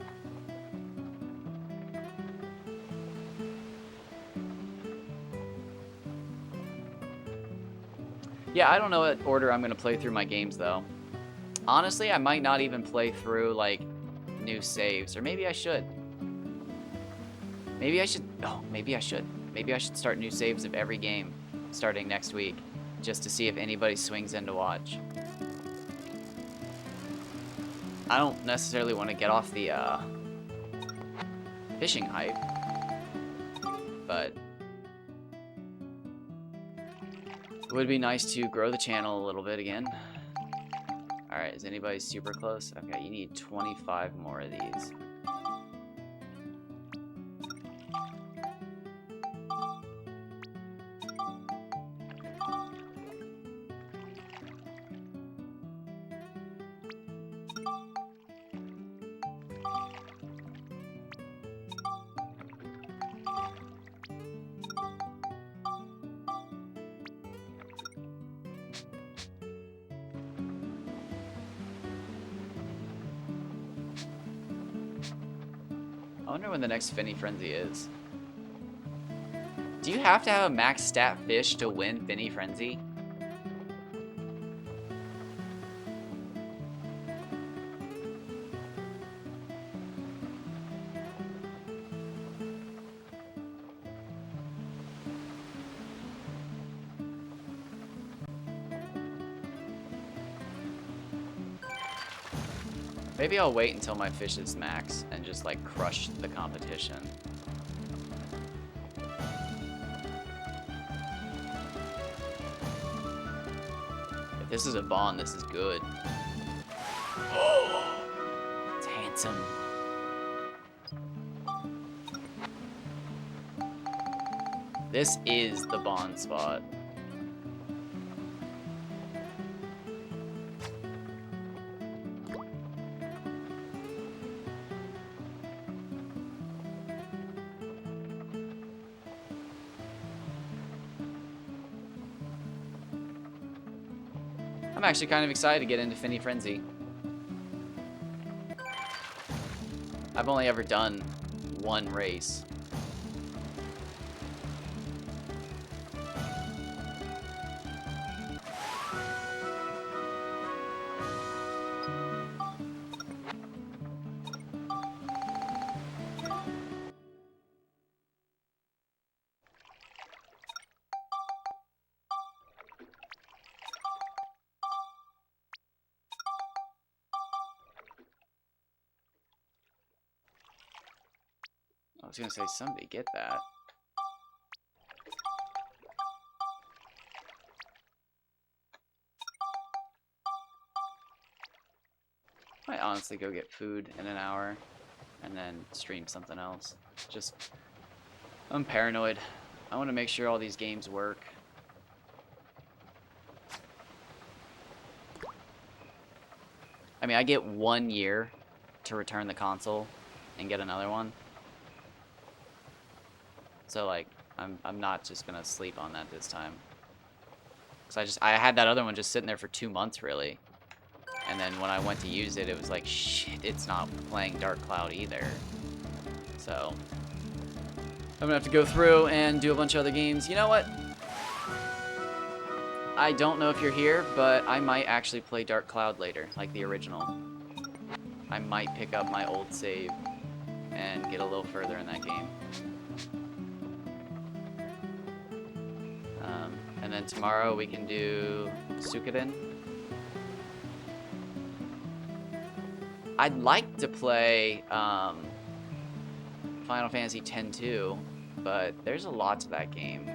Yeah, I don't know what order I'm gonna play through my games, though. Honestly, I might not even play through, new saves. Or maybe I should. Maybe I should... Oh, maybe I should. Maybe I should start new saves of every game starting next week, just to see if anybody swings in to watch. I don't necessarily want to get off the fishing hype, but it would be nice to grow the channel a little bit again. Alright, is anybody super close? Okay, you need 25 more of these. I wonder when the next Finny Frenzy is. Do you have to have a max stat fish to win Finny Frenzy? Maybe I'll wait until my fish is max and just like crush the competition. If this is a bond, this is good. It's handsome. This is the bond spot. I'm actually kind of excited to get into Finny Frenzy. I've only ever done one race. I was gonna say, somebody get that. Might honestly go get food in an hour and then stream something else. Just, I'm paranoid. I want to make sure all these games work. I mean, I get 1 year to return the console and get another one. So like, I'm not just gonna sleep on that this time. Cause I had that other one just sitting there for 2 months really, and then when I went to use it, it was like shit, it's not playing Dark Cloud either. So I'm gonna have to go through and do a bunch of other games. You know what? I don't know if you're here, but I might actually play Dark Cloud later, like the original. I might pick up my old save and get a little further in that game. And then tomorrow we can do Suikoden. I'd like to play Final Fantasy X too, but there's a lot to that game.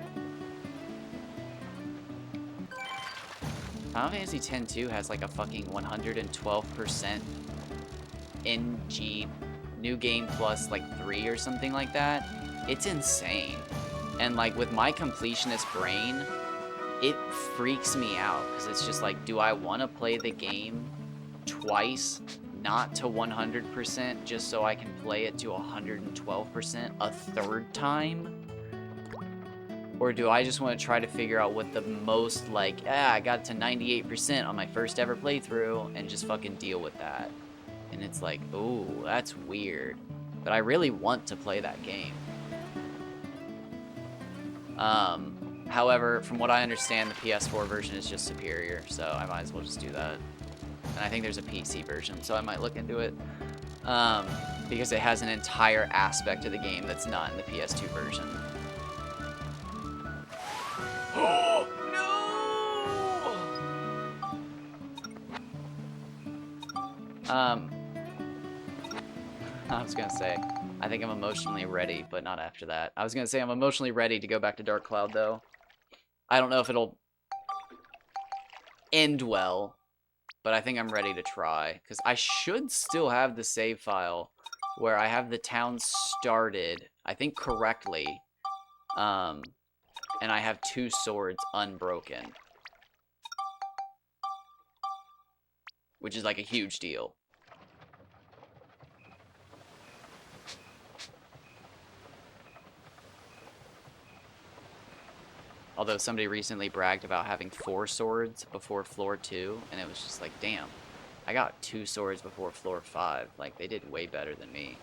Final Fantasy X-2 has like a fucking 112% NG New Game Plus like 3 or something like that. It's insane. And like with my completionist brain, it freaks me out because it's just like, do I want to play the game twice, not to 100%, just so I can play it to 112% a third time? Or do I just want to try to figure out what the most, like, I got to 98% on my first ever playthrough and just fucking deal with that? And it's like, ooh, that's weird. But I really want to play that game. However, from what I understand, the PS4 version is just superior, so I might as well just do that. And I think there's a PC version, so I might look into it. Because it has an entire aspect of the game that's not in the PS2 version. No! I was gonna say, I think I'm emotionally ready, but not after that. I was gonna say I'm emotionally ready to go back to Dark Cloud, though. I don't know if it'll end well, but I think I'm ready to try. Because I should still have the save file where I have the town started, I think correctly, and I have 2 swords unbroken. Which is like a huge deal. Although somebody recently bragged about having 4 swords before floor 2, and it was just like, damn, I got 2 swords before floor 5. Like, they did way better than me.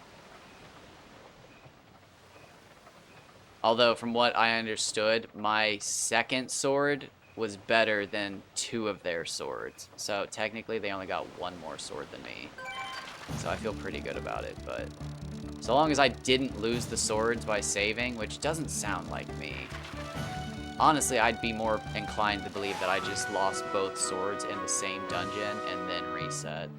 Although, from what I understood, my second sword was better than 2 of their swords. So, technically, they only got 1 more sword than me. So, I feel pretty good about it, but so long as I didn't lose the swords by saving, which doesn't sound like me. Honestly, I'd be more inclined to believe that I just lost both swords in the same dungeon and then reset.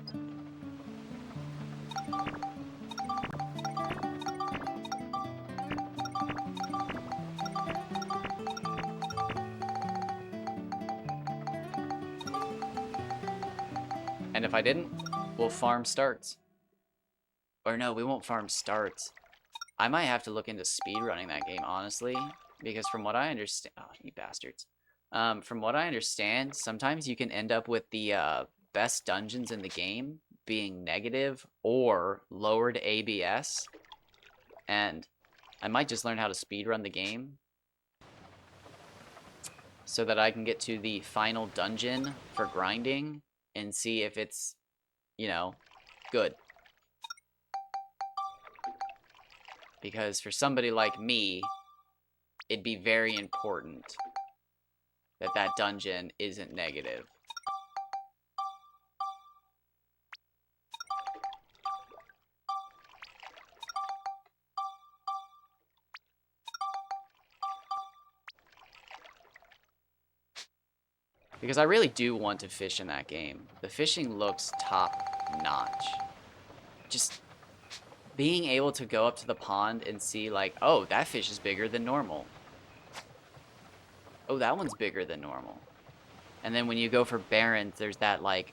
And if I didn't, we'll farm starts. Or no, we won't farm starts. I might have to look into speedrunning that game, honestly. Because from what I understand... Oh, you bastards. From what I understand, sometimes you can end up with the best dungeons in the game being negative or lowered ABS. And I might just learn how to speedrun the game so that I can get to the final dungeon for grinding and see if it's, you know, good. Because for somebody like me, it'd be very important that that dungeon isn't negative. Because I really do want to fish in that game. The fishing looks top-notch. Just being able to go up to the pond and see, like, oh, that fish is bigger than normal. Oh, that one's bigger than normal. And then when you go for Barrens, there's that, like,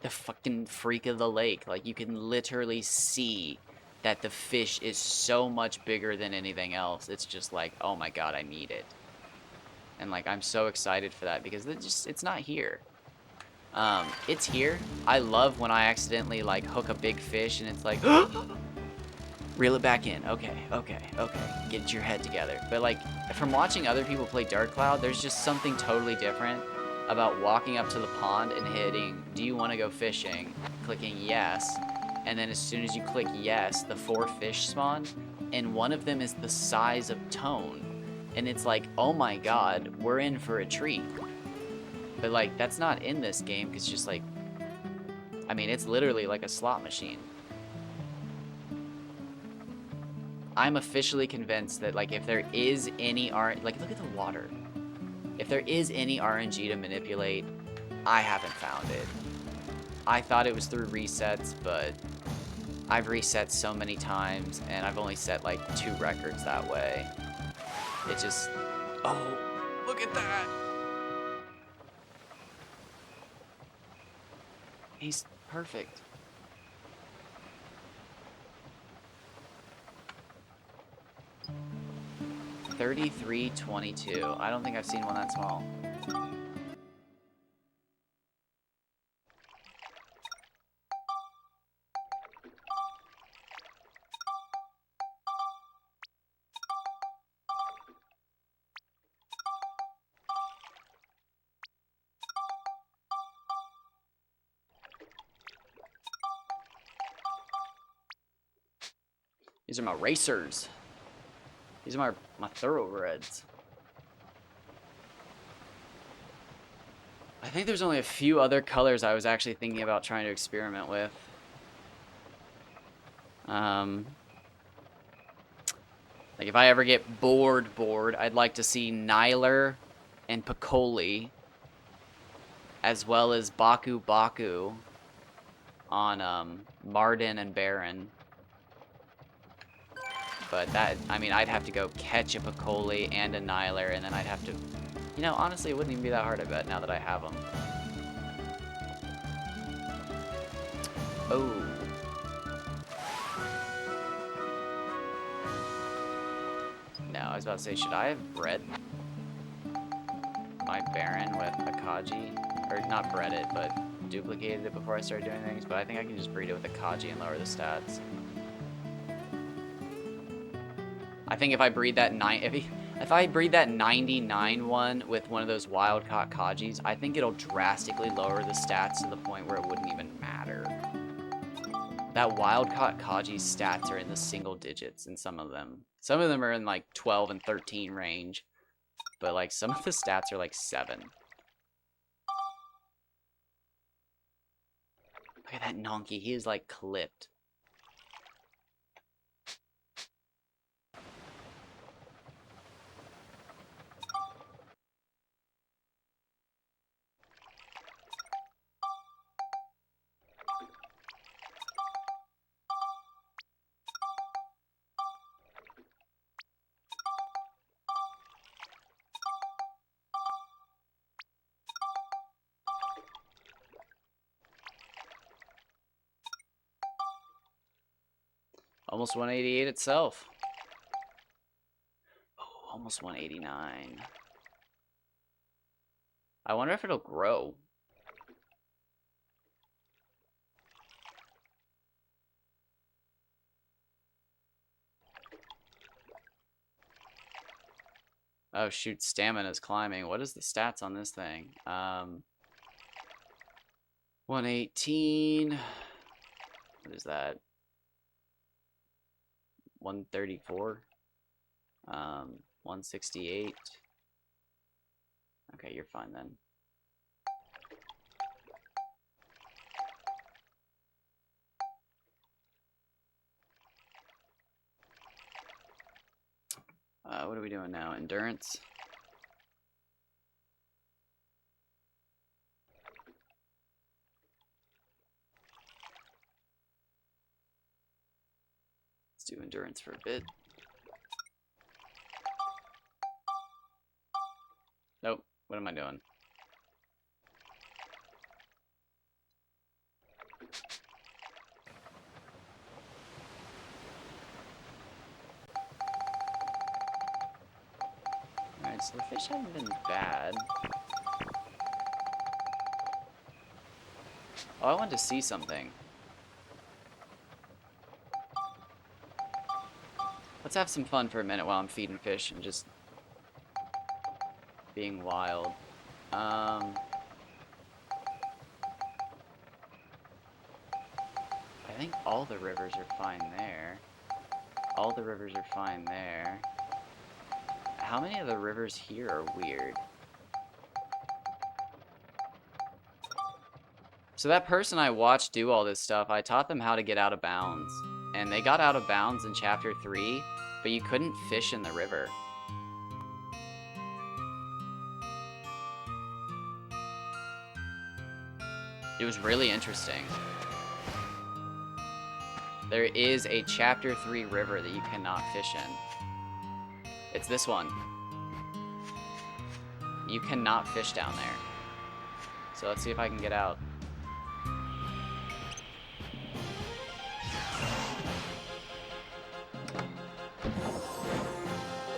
the fucking freak of the lake. Like, you can literally see that the fish is so much bigger than anything else. It's just like, oh my god, I need it. And, like, I'm so excited for that because it's not here. It's here. I love when I accidentally, like, hook a big fish and it's like, reel it back in. Okay. Get your head together. But, like, from watching other people play Dark Cloud, there's just something totally different about walking up to the pond and hitting, do you want to go fishing? Clicking yes. And then as soon as you click yes, the 4 fish spawn, and one of them is the size of Tone. And it's like, oh my god, we're in for a treat. But, like, that's not in this game, because it's just like, I mean, it's literally like a slot machine. I'm officially convinced that, like, if there is any like, look at the water. If there is any RNG to manipulate, I haven't found it. I thought it was through resets, but I've reset so many times, and I've only set, like, 2 records that way. It just... Oh, look at that! He's perfect. $33.22. I don't think I've seen one that small. These are my racers. These are my thoroughbreds. I think there's only a few other colors I was actually thinking about trying to experiment with. Like if I ever get bored, I'd like to see Nyler and Piccoli, as well as Baku on Marden and Baron. But that, I mean, I'd have to go catch a Picoli and a Niler, and then I'd have to, you know, honestly, it wouldn't even be that hard, I bet, now that I have them. Oh. No, I was about to say, should I have bred my Baron with Akaji? Or not bred it, but duplicated it before I started doing things, but I think I can just breed it with Akaji and lower the stats. I think if I breed that if I breed that 99 one with one of those wild-caught Kajis, I think it'll drastically lower the stats to the point where it wouldn't even matter. That wild-caught Kaji's stats are in the single digits in some of them. Some of them are in like 12 and 13 range, but like some of the stats are like 7. Look at that Nonky, he is like clipped. Almost 188 itself. Oh, almost 189. I wonder if it'll grow. Oh shoot, stamina's climbing. What is the stats on this thing? 118. What is that? 134. 168. Okay, you're fine then. What are we doing now? Endurance? Let's do endurance for a bit. Nope. What am I doing? Alright, so the fish haven't been bad. Oh, I wanted to see something. Let's have some fun for a minute while I'm feeding fish and just being wild. I think all the rivers are fine there. All the rivers are fine there. How many of the rivers here are weird? So that person I watched do all this stuff, I taught them how to get out of bounds. And they got out of bounds in chapter 3, but you couldn't fish in the river. It was really interesting. There is a chapter 3 river that you cannot fish in. It's this one. You cannot fish down there. So let's see if I can get out.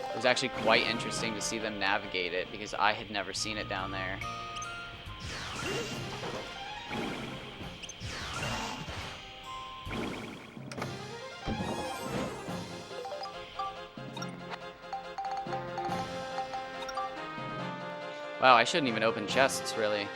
It was actually quite interesting to see them navigate it because I had never seen it down there. Wow, I shouldn't even open chests, really.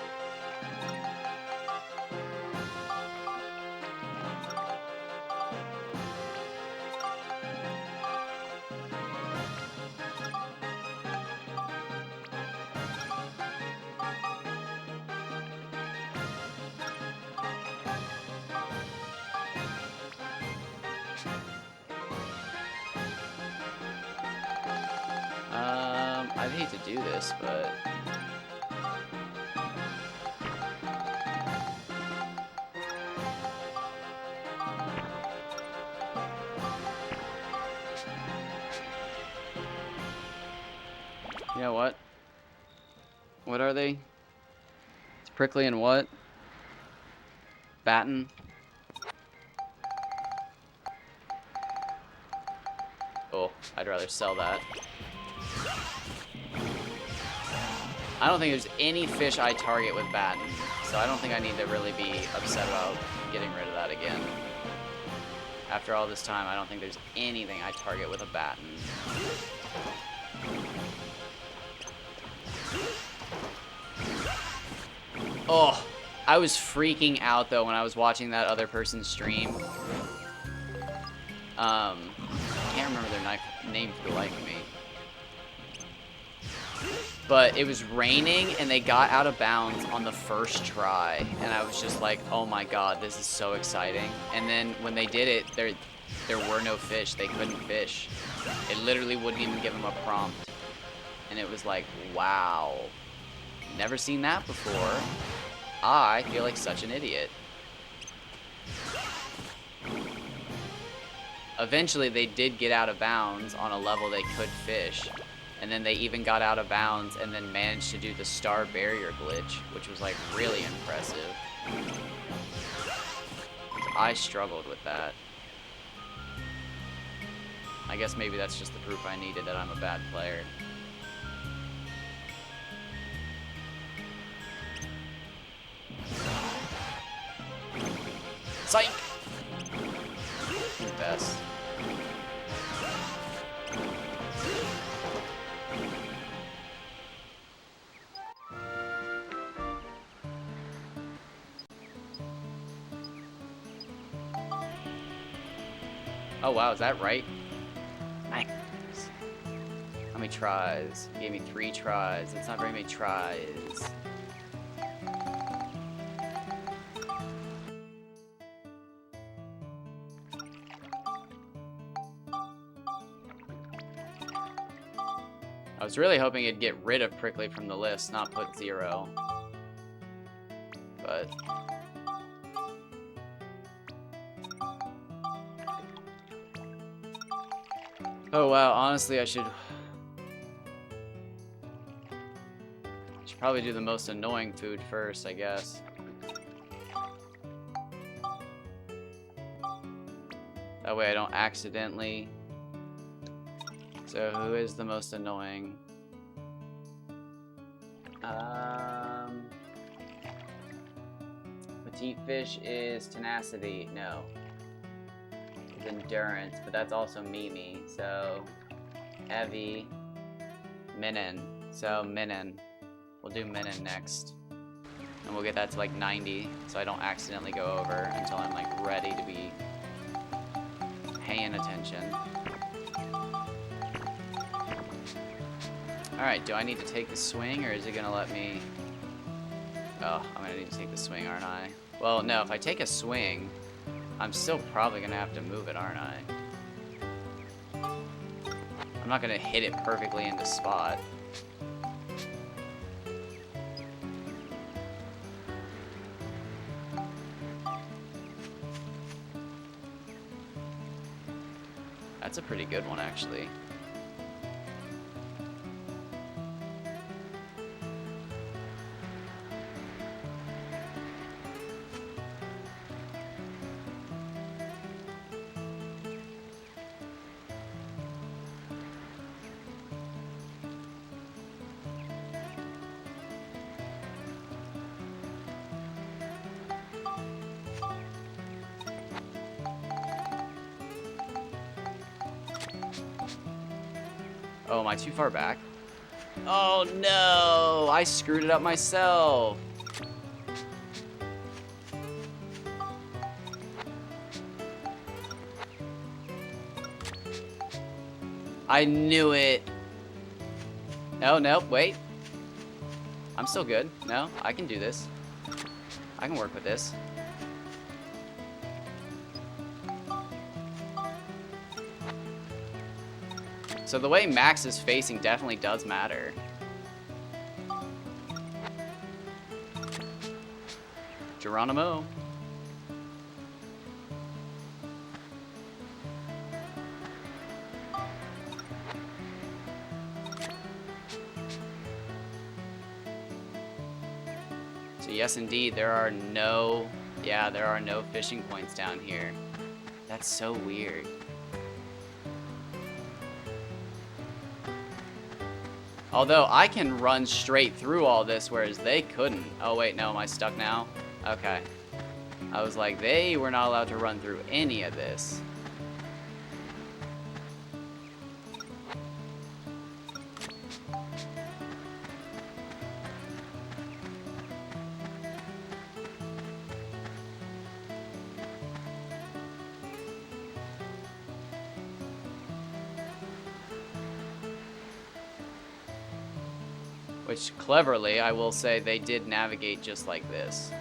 I'd hate to do this, but... You know what? What are they? It's prickly and what? Batten. Oh, I'd rather sell that. I don't think there's any fish I target with batten, so I don't think I need to really be upset about getting rid of that again. After all this time, I don't think there's anything I target with a batten. Oh, I was freaking out though when I was watching that other person's stream. I can't remember their name for the life of me. But it was raining and they got out of bounds on the first try. And I was just like, oh my god, this is so exciting. And then when they did it, there were no fish. They couldn't fish. It literally wouldn't even give them a prompt. And it was like, wow. Never seen that before. I feel like such an idiot. Eventually, they did get out of bounds on a level they could fish. And then they even got out of bounds and then managed to do the star barrier glitch, which was like really impressive. I struggled with that. I guess maybe that's just the proof I needed that I'm a bad player. Psych! Best. Oh wow, is that right? Nice. How many tries? He gave me 3 tries. That's not very many tries. I was really hoping it'd get rid of Prickly from the list, not put 0. But oh wow, honestly I should probably do the most annoying food first, I guess. That way I don't accidentally. So who is the most annoying? Petite fish is tenacity. No. It's endurance, but that's also Mimi. So Evie, Minin. So Minin. We'll do Minin next. And we'll get that to like 90 so I don't accidentally go over until I'm like ready to be paying attention. Alright, do I need to take the swing or is it gonna let me? Oh, I'm gonna need to take the swing, aren't I? Well, no, if I take a swing, I'm still probably gonna have to move it, aren't I? I'm not gonna hit it perfectly in the spot. That's a pretty good one, actually. Oh, am I too far back? Oh no! I screwed it up myself! I knew it! No, no, wait. I'm still good. No, I can do this. I can work with this. So the way Max is facing definitely does matter. Geronimo. yes, indeed, there are no... Yeah, there are no fishing points down here. That's so weird. Although, I can run straight through all this, whereas they couldn't. Oh, wait, no, am I stuck now? Okay. I was like, they were not allowed to run through any of this. Which, cleverly, I will say, they did navigate just like this.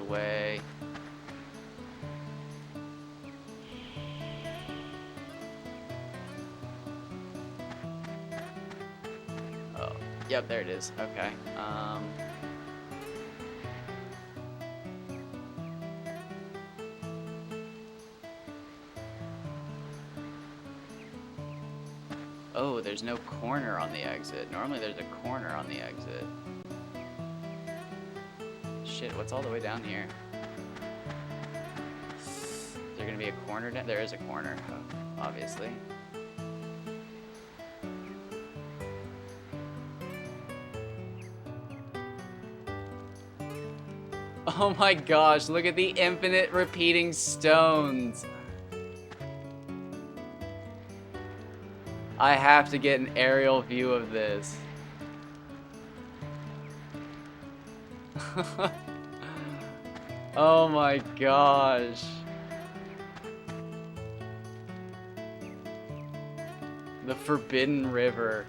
Way. Oh, yep, there it is. Okay. Oh, there's no corner on the exit. Normally there's a corner on the exit. Shit, what's all the way down here? Is there gonna be a corner down? There is a corner, obviously. Oh my gosh, look at the infinite repeating stones. I have to get an aerial view of this. Oh my gosh. The Forbidden River.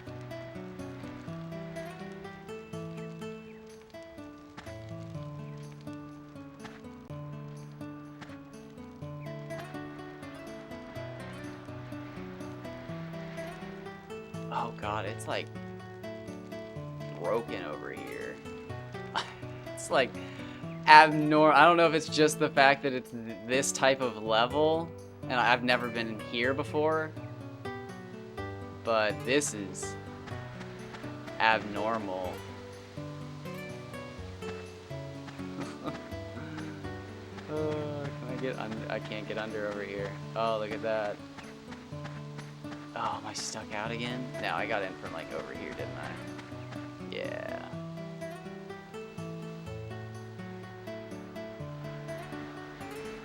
Oh god, it's like broken over here. It's like abnormal. I don't know if it's just the fact that it's this type of level and I've never been in here before, but this is abnormal. Can I get under? I can't get under over here. Oh, look at that. Oh, am I stuck out again? No, I got in from like over here, didn't I? Yeah.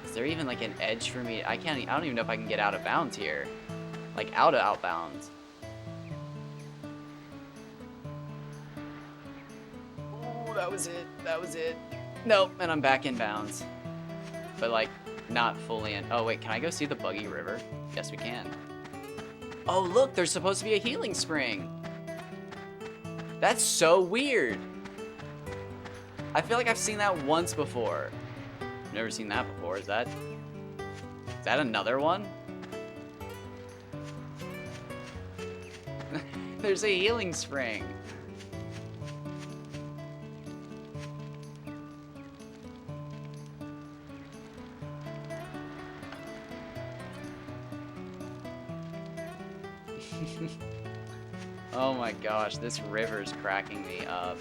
Is there even like an edge for me? I don't even know if I can get out of bounds here. Like out of outbounds. Ooh, that was it. That was it. Nope, and I'm back in bounds. But like not fully in. Oh wait, can I go see the Buggy River? Yes, we can. Oh look, there's supposed to be a healing spring. That's so weird. I feel like I've seen that once before. Never seen that before. Is that another one? There's a healing spring. Oh my gosh, this river's cracking me up.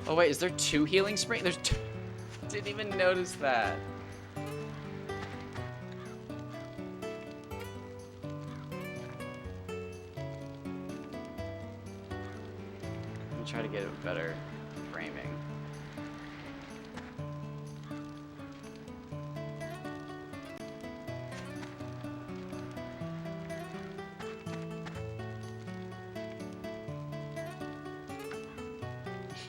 Oh wait, is there two healing springs? There's two. Didn't even notice that. Let me try to get a better framing.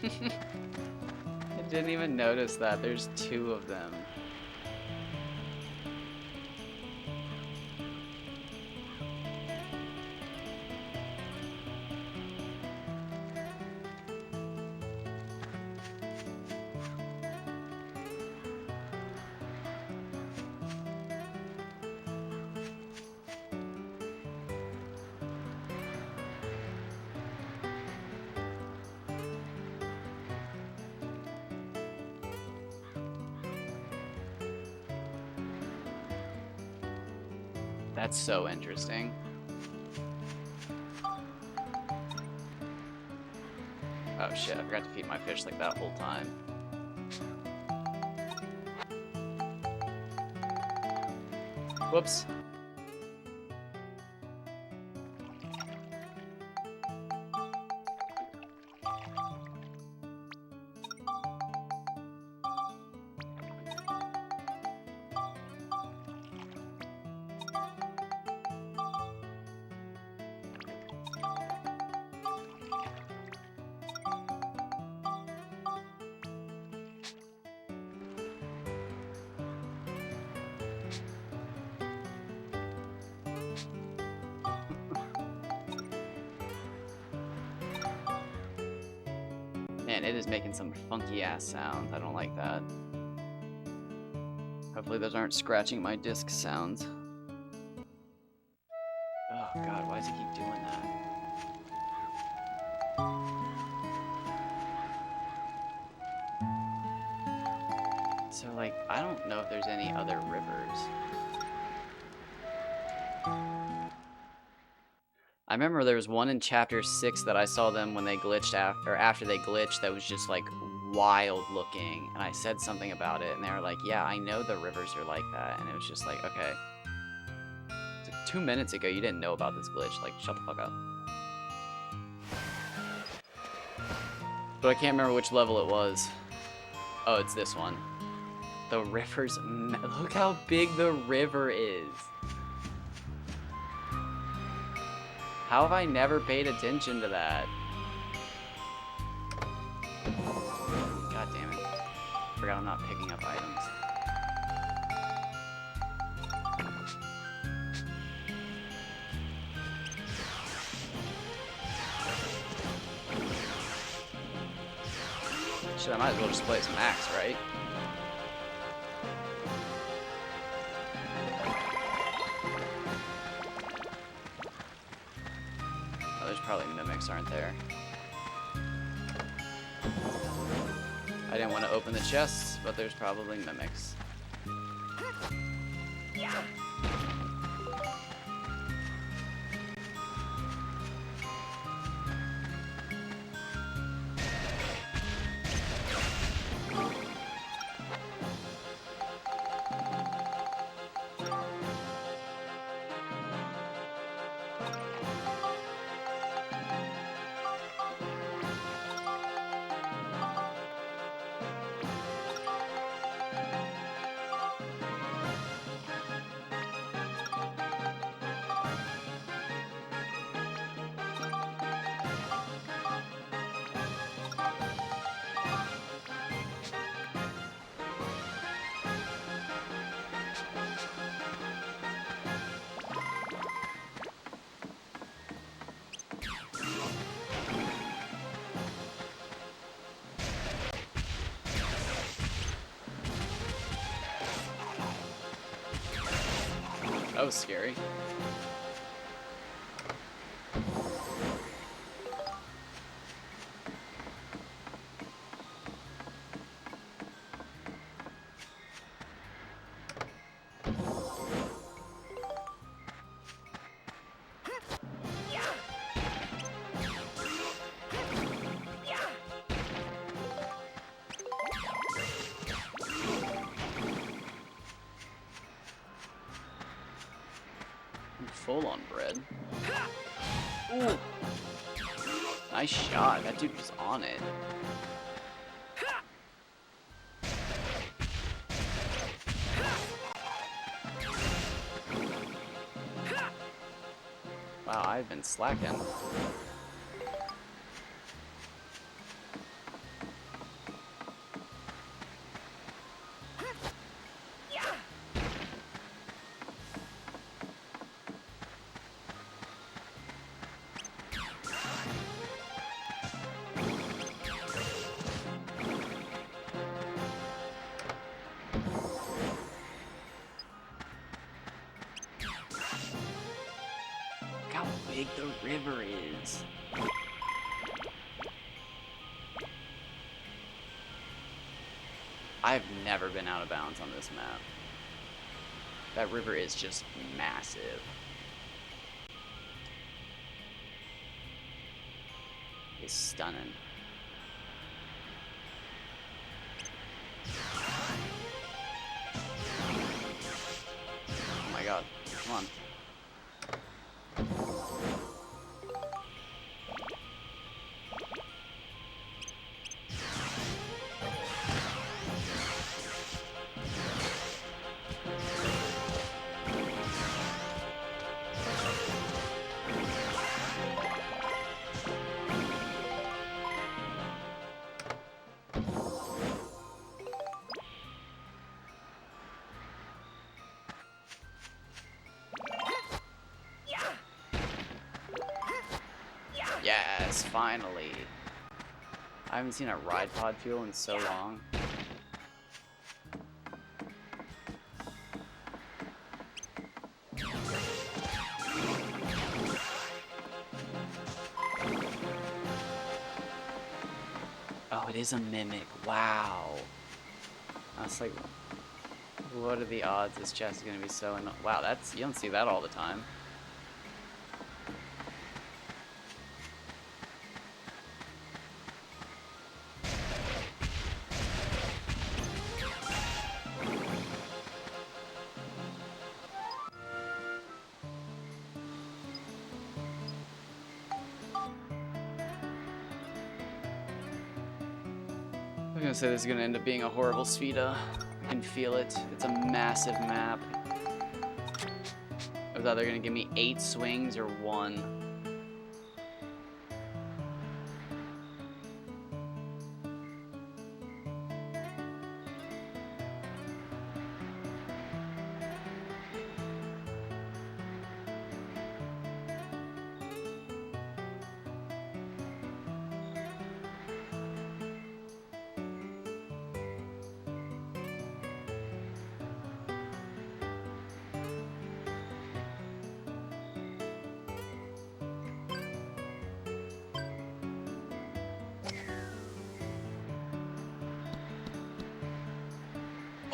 I didn't even notice that. There's 2 of them. That's so interesting. Oh shit, I forgot to feed my fish like that whole time. Whoops. Man, it is making some funky ass sounds. I don't like that. Hopefully those aren't scratching my disc sounds. Oh god, why does it keep doing that? So like, I don't know if there's any other rivers. I remember there was one in chapter 6 that I saw them when they glitched after they glitched that was just like wild looking, and I said something about it and they were like, yeah, I know the rivers are like that, and it was just like, okay. It's like 2 minutes ago you didn't know about this glitch, like shut the fuck up. But I can't remember which level it was. Oh, it's this one. The river's, look how big the river is. How have I never paid attention to that? God damn it. Forgot I'm not picking up items. Shit, I might as well just play some Max, right? Probably mimics, aren't there? I didn't want to open the chests, but there's probably mimics. That was scary. Full on bread. Ooh. Nice shot. That dude was on it. Wow, I've been slacking. how big the river is. I've never been out of bounds on this map. That river is just massive. It's stunning. Oh my god, come on. Yes, finally. I haven't seen a ride pod fuel in so long. Oh, it is a mimic. Wow. I was like, what are the odds this chest is gonna be so annoying? Wow, that's, you don't see that all the time. I'm gonna say this is gonna end up being a horrible Sfida. I can feel it. It's a massive map. It was either gonna give me 8 swings or 1.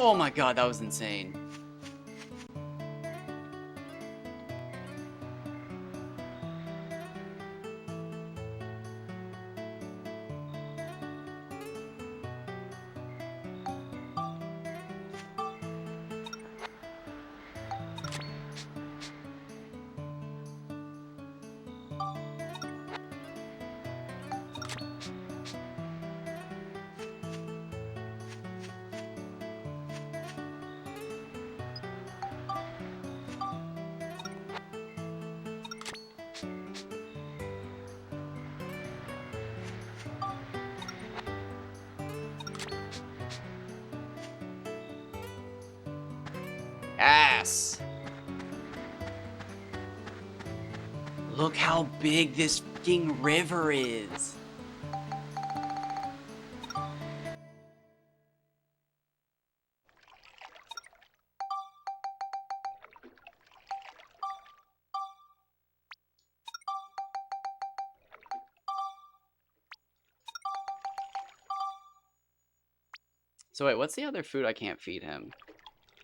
Oh my god, that was insane. Ass. Look how big this fucking river is. So wait, what's the other food I can't feed him?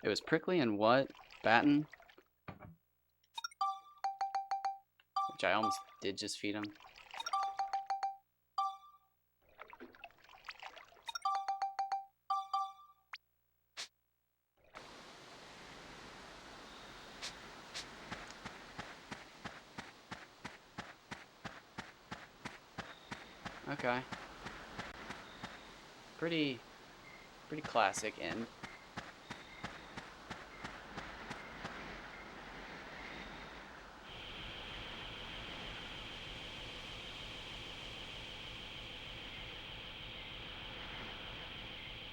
It was prickly and what? Batten? Which I almost did just feed him. Okay. Pretty classic end.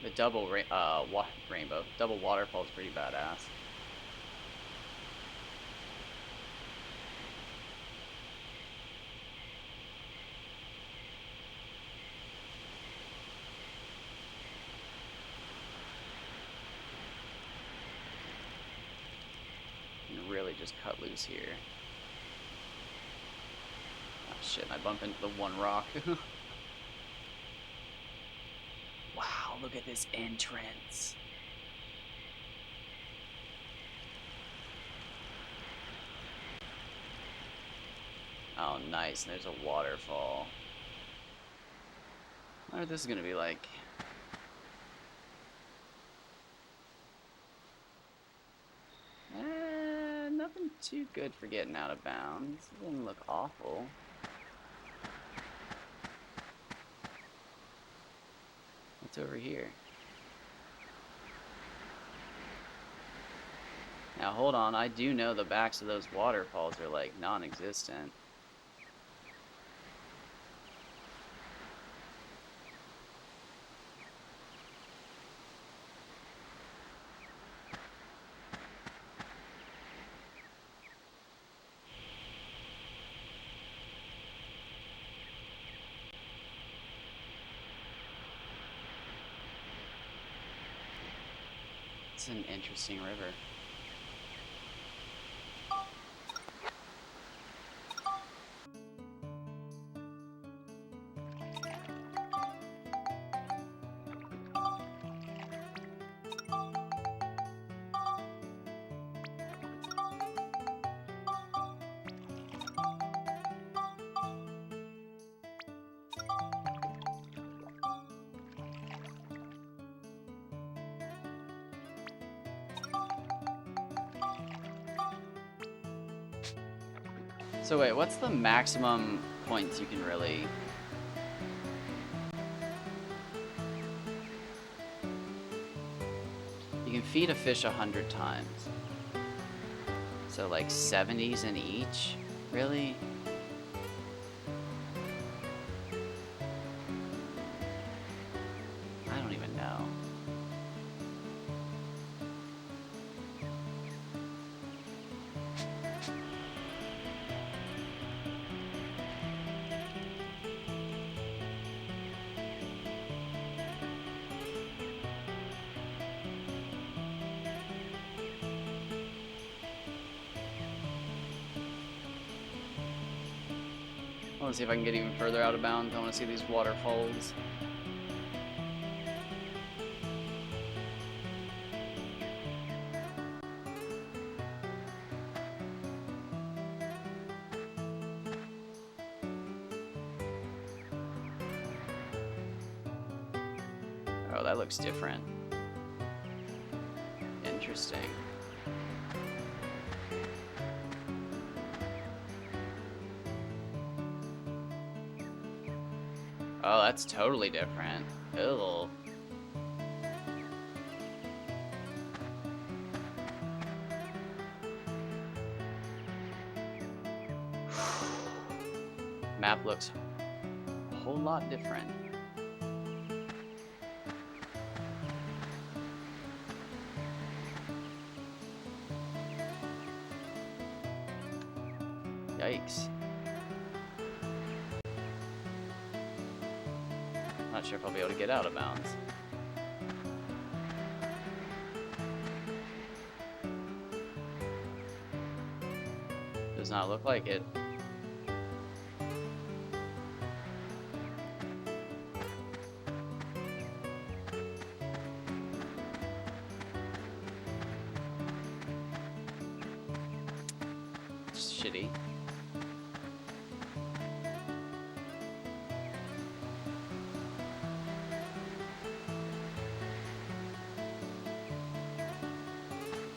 The double rainbow, double waterfall is pretty badass. And really just cut loose here. Shit, I bump into the one rock. Wow, look at this entrance. Oh, nice. There's a waterfall. I wonder what this is gonna be like. Nothing too good for getting out of bounds. It doesn't look awful. What's over here? Now hold on, I do know the backs of those waterfalls are like non-existent. It's an interesting river. So wait, what's the maximum points you can really... You can feed a fish 100 times. So like 70s in each? Really? I don't even know. I want to see if I can get even further out of bounds. I want to see these waterfalls. Oh, that looks different. Interesting. Oh, that's totally different. Ew. Map looks a whole lot different. Yikes. Not sure if I'll be able to get out of bounds. Does not look like it. It's shitty.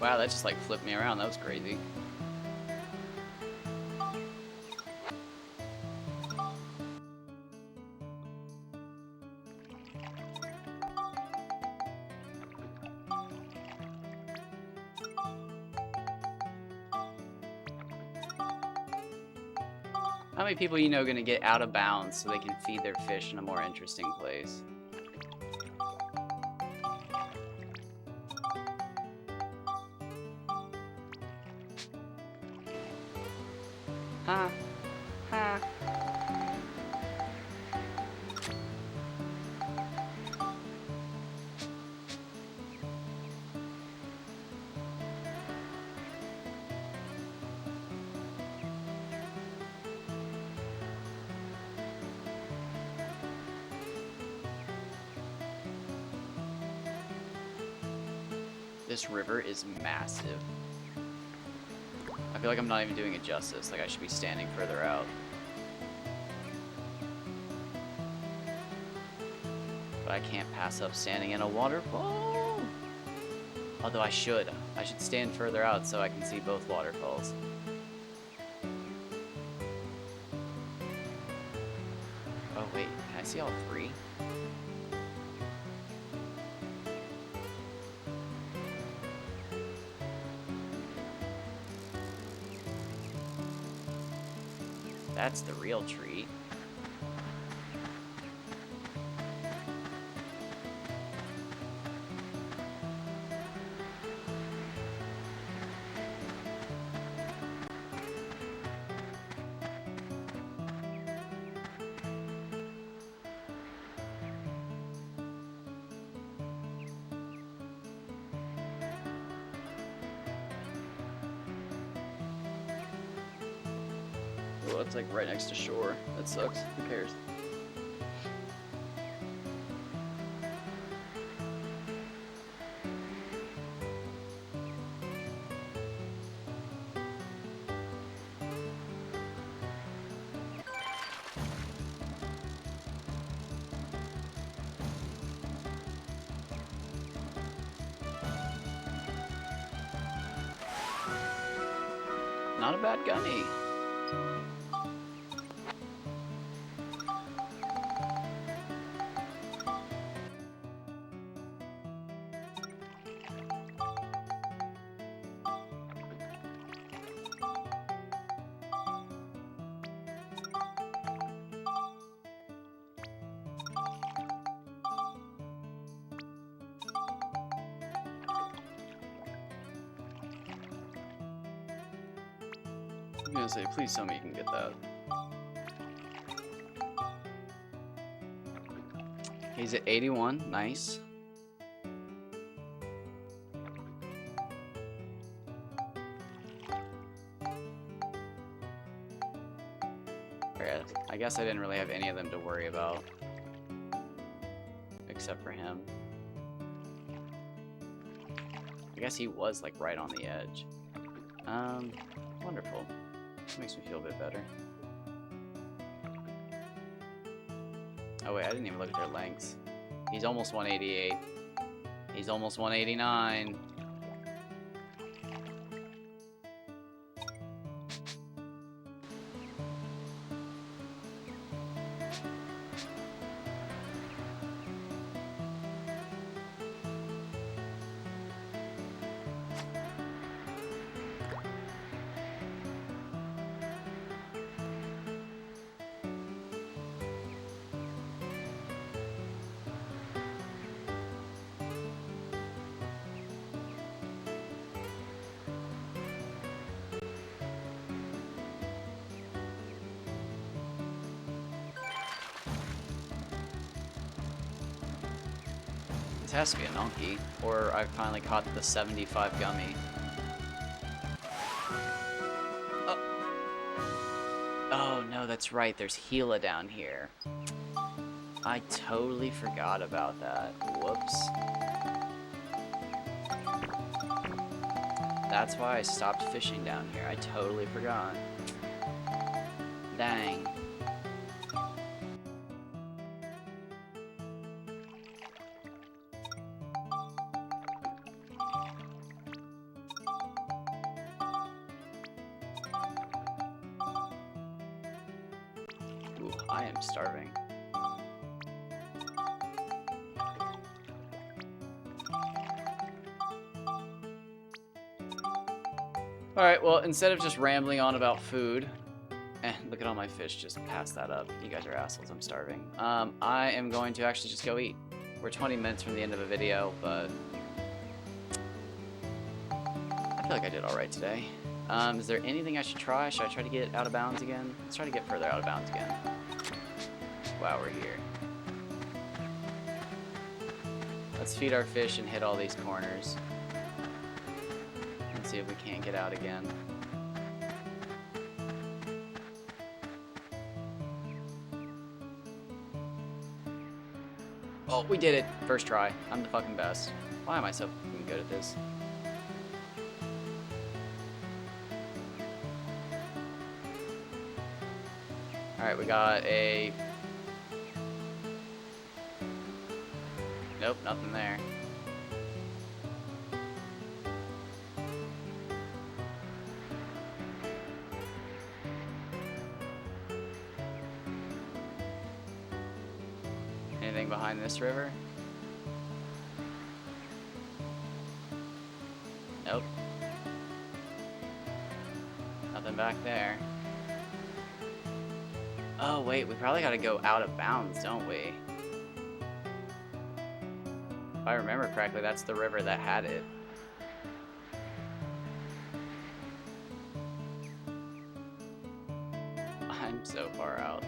Wow, that just like flipped me around. That was crazy. How many people you know are going to get out of bounds so they can feed their fish in a more interesting place? Huh? Huh? this river is massive. I feel like I'm not even doing it justice. Like I should be standing further out. But I can't pass up standing in a waterfall. Although I should. I should stand further out so I can see both waterfalls. Oh wait, can I see all three? That's the real treat. Oh, it's like right next to shore. That sucks. Who cares? Not a bad gummy. I'm gonna say, please tell me you can get that. He's at 81, nice. Alright, I guess I didn't really have any of them to worry about. Except for him. I guess he was like right on the edge. Wonderful. Makes me feel a bit better. Oh wait, I didn't even look at their lengths. He's almost 188. He's almost 189. This has to be a Nonky, or I finally caught the 75 gummy. Oh no, that's right, there's Gila down here. I totally forgot about that. Whoops. That's why I stopped fishing down here. I totally forgot. Dang. Ooh, I am starving. Alright, well, instead of just rambling on about food, look at all my fish, just pass that up. You guys are assholes, I'm starving. I am going to actually just go eat. We're 20 minutes from the end of a video, but I feel like I did alright today. Is there anything I should try? Should I try to get out of bounds again? Let's try to get further out of bounds again. Wow, we're here. Let's feed our fish and hit all these corners. See if we can't get out again. Oh, we did it. First try. I'm the fucking best. Why am I so fucking good at this? Alright, we got a... Nope, nothing there. Anything behind this river? Nope. Nothing back there. Oh wait, we probably gotta go out of bounds, don't we? If I remember correctly, that's the river that had it. I'm so far out.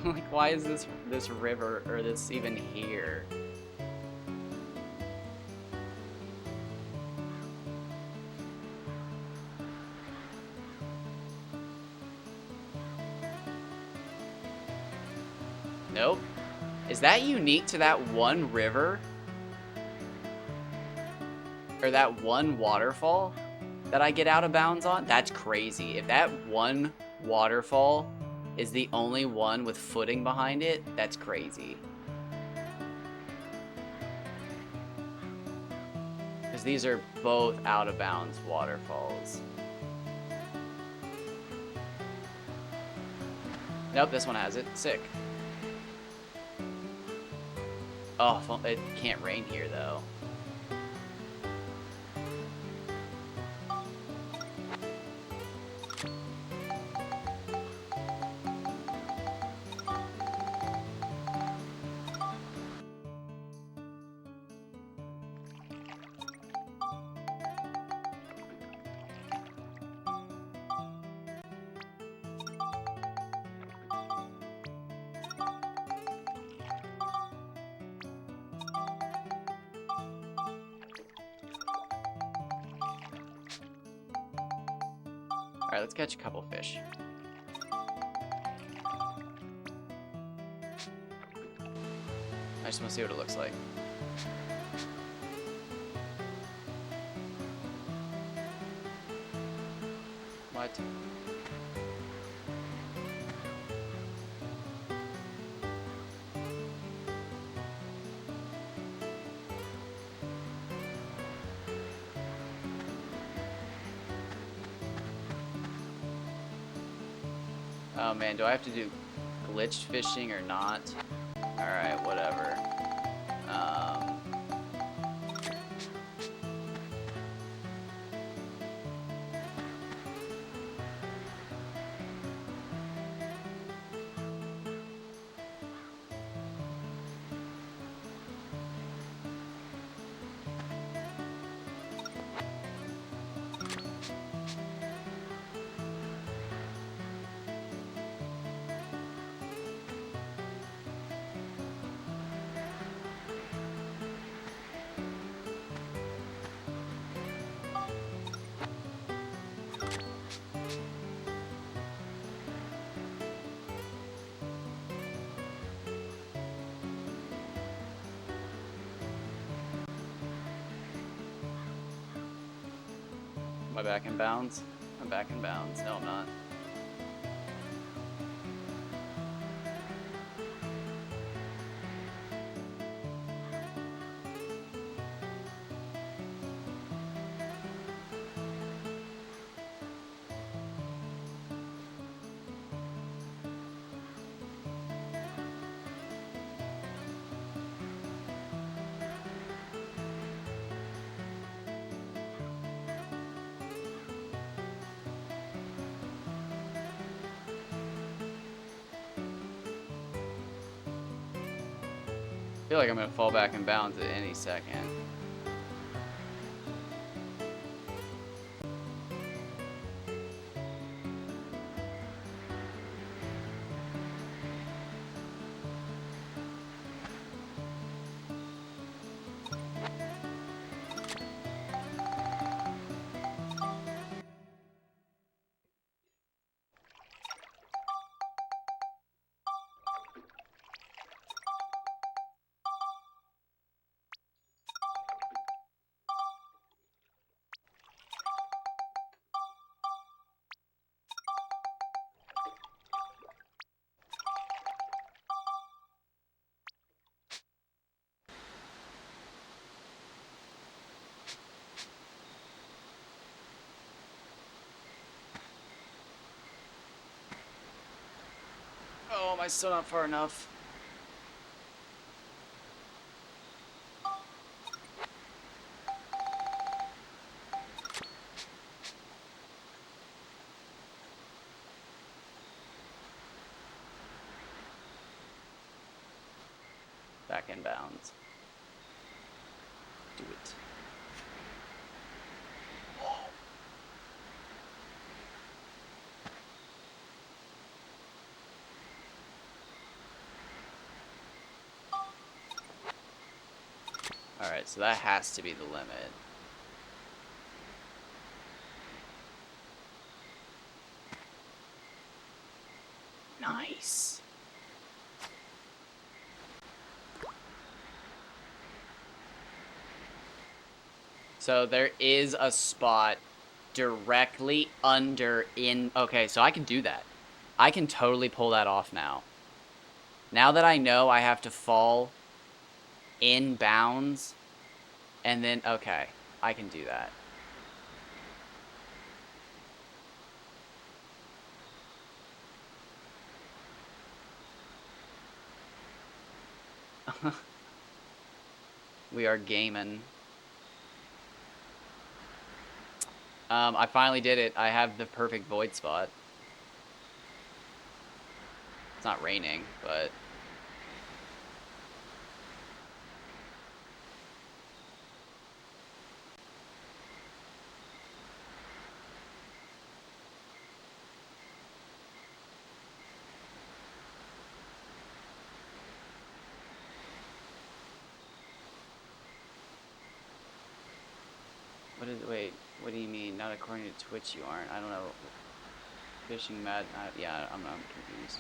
Like, why is this river or this even here? Nope. Is that unique to that one river? Or that one waterfall that I get out of bounds on? That's crazy. If that one waterfall is the only one with footing behind it, that's crazy. Because these are both out of bounds waterfalls. Nope, this one has it. Sick. Oh, it can't rain here though. Alright, let's catch a couple fish. I just want to see what it looks like. What? Oh man, do I have to do glitched fishing or not? Alright, whatever. Am I back in bounds? I'm back in bounds. No, I'm not. I feel like I'm gonna fall back in bounds at any second. am I still not far enough? Back in bounds. Do it. Alright, so that has to be the limit. Nice. So there is a spot directly under in... Okay, so I can do that. I can totally pull that off now. Now that I know I have to fall in bounds, and then... Okay, I can do that. We are gaming. I finally did it. I have the perfect void spot. It's not raining, but... Wait, what do you mean? Not according to Twitch you aren't. I don't know. Fishing mad... yeah, I'm confused.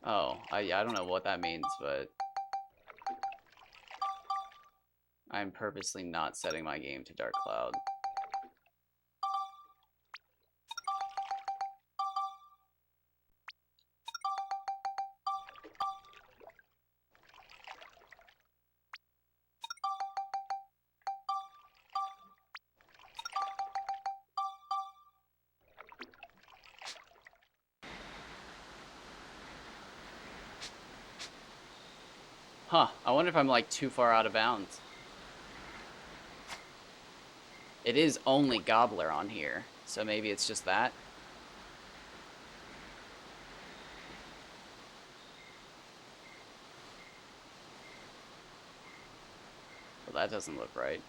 Oh, I don't know what that means, but... I'm purposely not setting my game to Dark Cloud. Huh, I wonder if I'm like too far out of bounds. It is only Gobbler on here, so maybe it's just that. Well, that doesn't look right.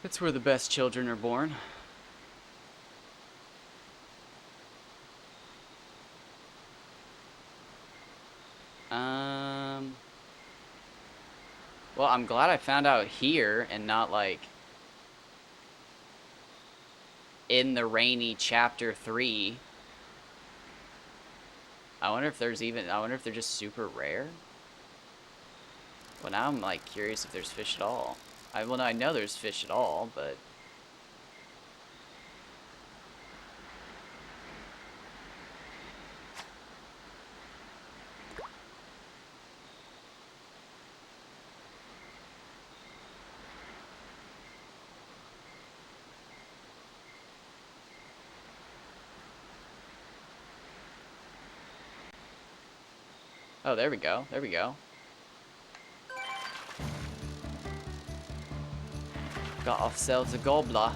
That's where the best children are born. Well, I'm glad I found out here and not like in the rainy chapter 3. I wonder if they're just super rare. Well, now I'm like curious if there's fish at all. Well, no, I know there's fish at all, but... Oh, there we go. There we go. Got ourselves a gobbler.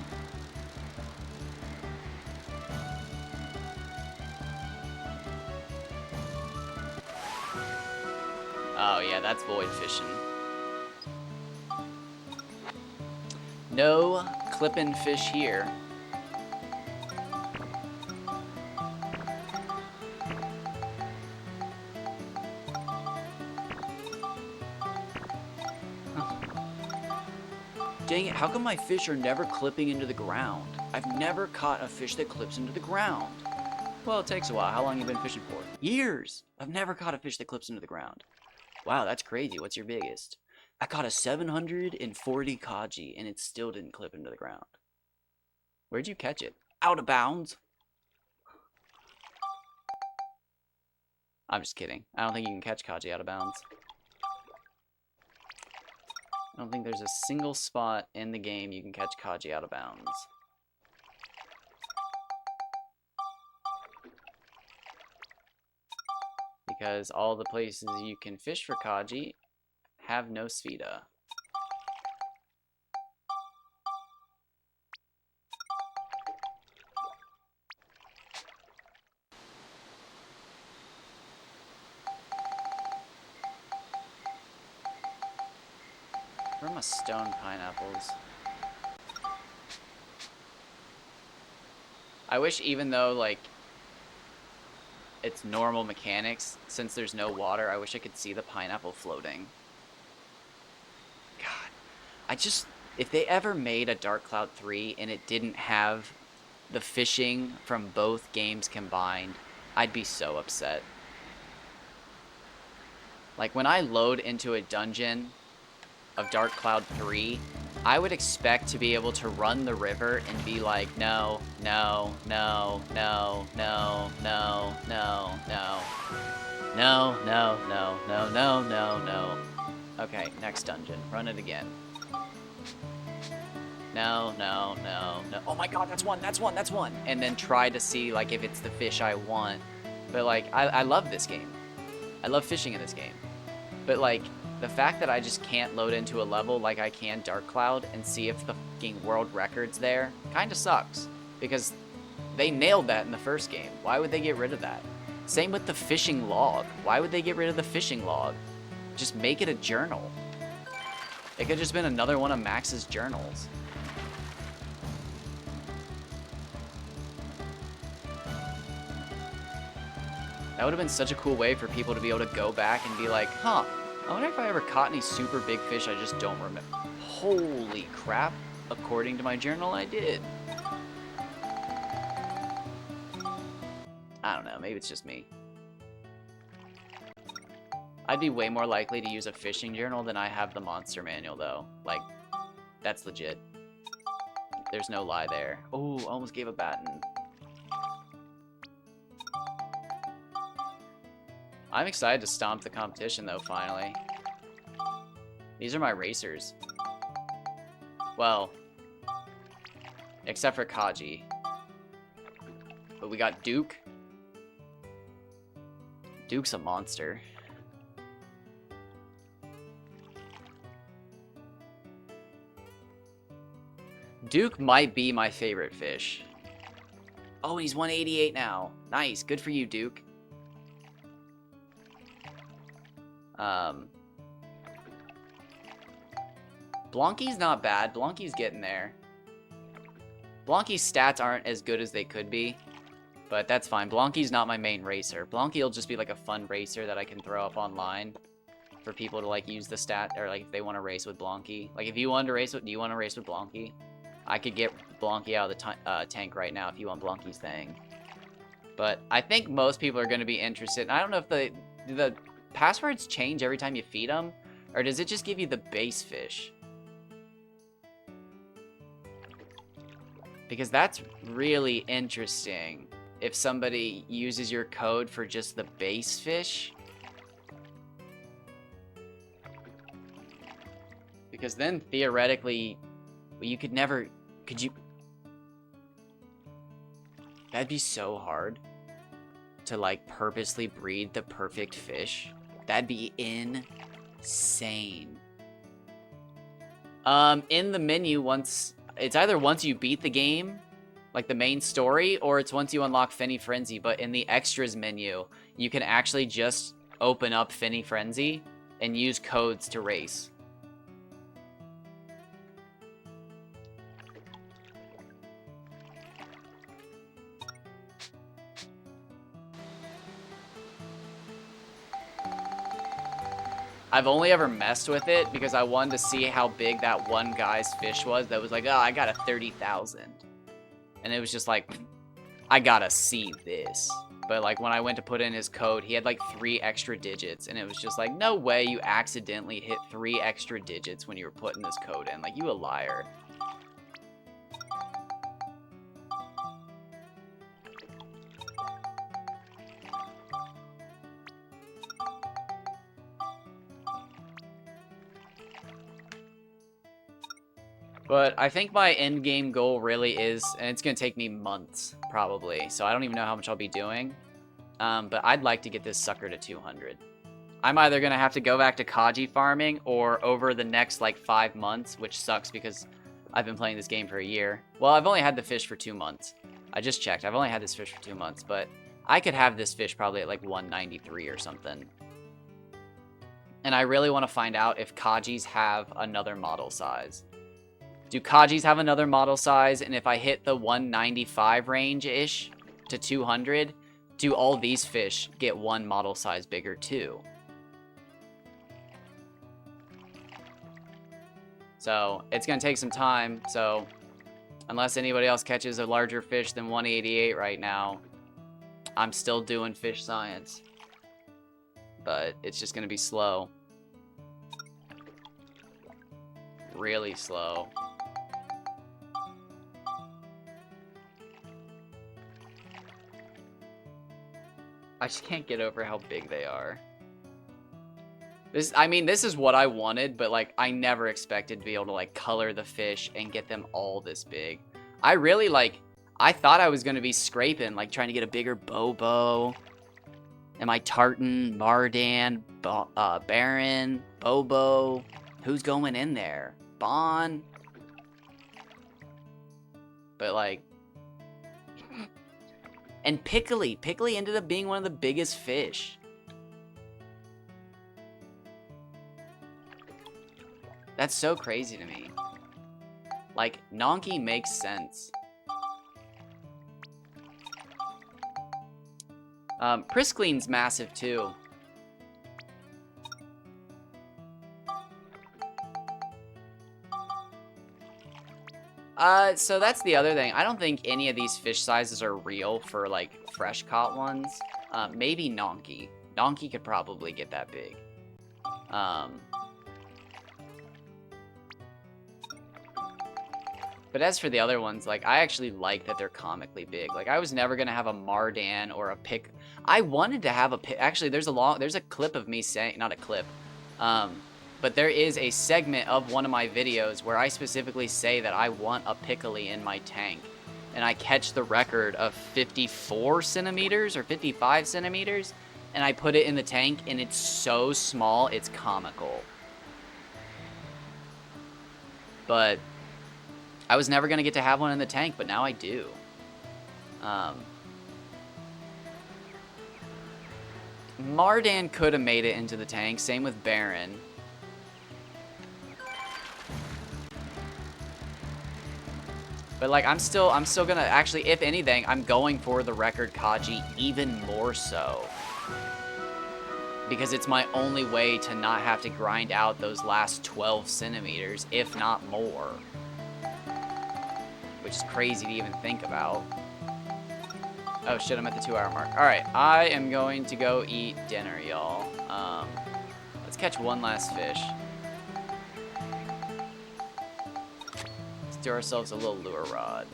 Oh, yeah, that's void fishing. No clipping fish here. Dang it, how come my fish are never clipping into the ground? I've never caught a fish that clips into the ground. Well, it takes a while. How long have you been fishing for? Years! I've never caught a fish that clips into the ground. Wow, that's crazy. What's your biggest? I caught a 740 Kaji, and it still didn't clip into the ground. Where'd you catch it? Out of bounds. I'm just kidding. I don't think you can catch Kaji out of bounds. I don't think there's a single spot in the game you can catch Kaji out of bounds. Because all the places you can fish for Kaji have no Spheda. Where are my stone pineapples? I wish, even though, like, it's normal mechanics, since there's no water, I wish I could see the pineapple floating. God. If they ever made a Dark Cloud 3 and it didn't have the fishing from both games combined, I'd be so upset. Like, when I load into a dungeon of Dark Cloud 3, I would expect to be able to run the river and be like, no, no, no, no, no, no, no, no. No, no, no, no, no, no, no. Okay, next dungeon. Run it again. No, no, no, no. Oh my god, that's one, that's one, that's one. And then try to see, like, if it's the fish I want. But, like, I love this game. I love fishing in this game. But, like, the fact that I just can't load into a level like I can Dark Cloud and see if the fucking world record's there kind of sucks. Because they nailed that in the first game. Why would they get rid of that? Same with the fishing log. Why would they get rid of the fishing log? Just make it a journal. It could have just been another one of Max's journals. That would have been such a cool way for people to be able to go back and be like, huh, I wonder if I ever caught any super big fish I just don't remember. Holy crap, according to my journal, I did. I don't know, maybe it's just me. I'd be way more likely to use a fishing journal than I have the monster manual, though. Like, that's legit. There's no lie there. Oh, almost gave a baton. I'm excited to stomp the competition, though, finally. These are my racers. Well, except for Kaji. But we got Duke. Duke's a monster. Duke might be my favorite fish. Oh, he's 188 now. Nice. Good for you, Duke. Blanky's not bad. Blanky's getting there. Blanky's stats aren't as good as they could be, but that's fine. Blanky's not my main racer. Blanky will just be like a fun racer that I can throw up online for people to like use the stat, or like if they want to race with Blanky. Like if you want to race with, do you want to race with Blanky? I could get Blanky out of the tank right now if you want Blanky's thing. But I think most people are going to be interested. I don't know if the passwords change every time you feed them, or does it just give you the base fish? Because that's really interesting if somebody uses your code for just the base fish. Because then theoretically, well, you could never, could you? That'd be so hard to like purposely breed the perfect fish. That'd be insane. In the menu, it's either once you beat the game, like the main story, or it's once you unlock Finny Frenzy, but in the extras menu, you can actually just open up Finny Frenzy and use codes to race. I've only ever messed with it because I wanted to see how big that one guy's fish was that was like, oh, I got a 30,000. And it was just like, I gotta see this. But like when I went to put in his code, he had like 3 extra digits. And it was just like, no way you accidentally hit 3 extra digits when you were putting this code in. Like, you a liar. But I think my end game goal really is, and it's going to take me months, probably. So I don't even know how much I'll be doing. But I'd like to get this sucker to 200. I'm either going to have to go back to Kaji farming, or over the next, like, 5 months, which sucks because I've been playing this game for a year. Well, I've only had the fish for 2 months. I just checked. I've only had this fish for 2 months, but I could have this fish probably at, like, 193 or something. And I really want to find out if Kajis have another model size. Do Kajis have another model size? And if I hit the 195 range-ish to 200, do all these fish get one model size bigger too? So it's going to take some time. So unless anybody else catches a larger fish than 188 right now, I'm still doing fish science. But it's just going to be slow. Really slow. I just can't get over how big they are. I mean, this is what I wanted, but, like, I never expected to be able to, like, color the fish and get them all this big. I really, like, I thought I was going to be scraping, like, trying to get a bigger Bobo. Am I Tartan, Mardan, Baron, Bobo? Who's going in there? Bon? But, like... And Piccoli. Piccoli ended up being one of the biggest fish. That's so crazy to me. Like, Nonky makes sense. Priskleen's massive too. So that's the other thing. I don't think any of these fish sizes are real for, like, fresh caught ones. Maybe Nonky. Nonky could probably get that big. But as for the other ones, like, I actually like that they're comically big. Like, I was never gonna have a Mardan or a Pick. I wanted to have a Pick. Actually, there's a clip of me saying, not a clip, but there is a segment of one of my videos where I specifically say that I want a Piccoli in my tank. And I catch the record of 54 centimeters or 55 centimeters. And I put it in the tank, and it's so small, it's comical. But I was never going to get to have one in the tank, but now I do. Mardan could have made it into the tank. Same with Baron. But, like, I'm still gonna, actually, if anything, I'm going for the record Kaji even more so. Because it's my only way to not have to grind out those last 12 centimeters, if not more. Which is crazy to even think about. Oh shit, I'm at the 2-hour mark. Alright, I am going to go eat dinner, y'all. Let's catch one last fish. Do ourselves a little lure rod.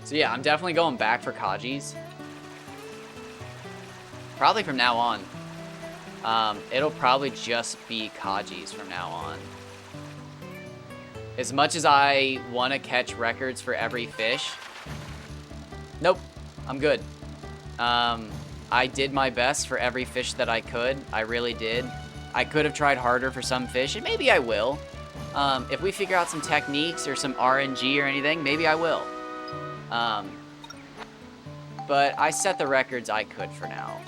So yeah, I'm definitely going back for Kajis. Probably from now on. It'll probably just be Kajis from now on. As much as I want to catch records for every fish, nope, I'm good. I did my best for every fish that I could. I really did. I could have tried harder for some fish, and maybe I will. If we figure out some techniques or some RNG or anything, maybe I will. But I set the records I could for now.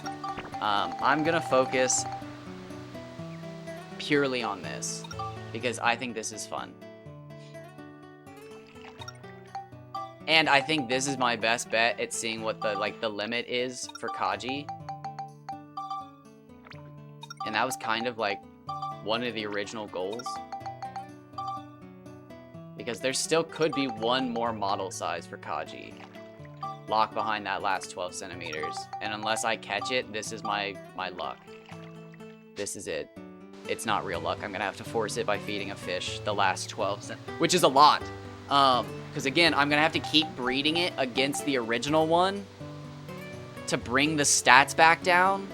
I'm going to focus purely on this, because I think this is fun. And I think this is my best bet at seeing what the limit is for Kaji. And that was kind of like one of the original goals. Because there still could be one more model size for Kaji. Locked behind that last 12 centimeters. And unless I catch it, this is my luck. This is it. It's not real luck. I'm going to have to force it by feeding a fish the last 12 centimeters. Which is a lot. Because again, I'm going to have to keep breeding it against the original one. to bring the stats back down,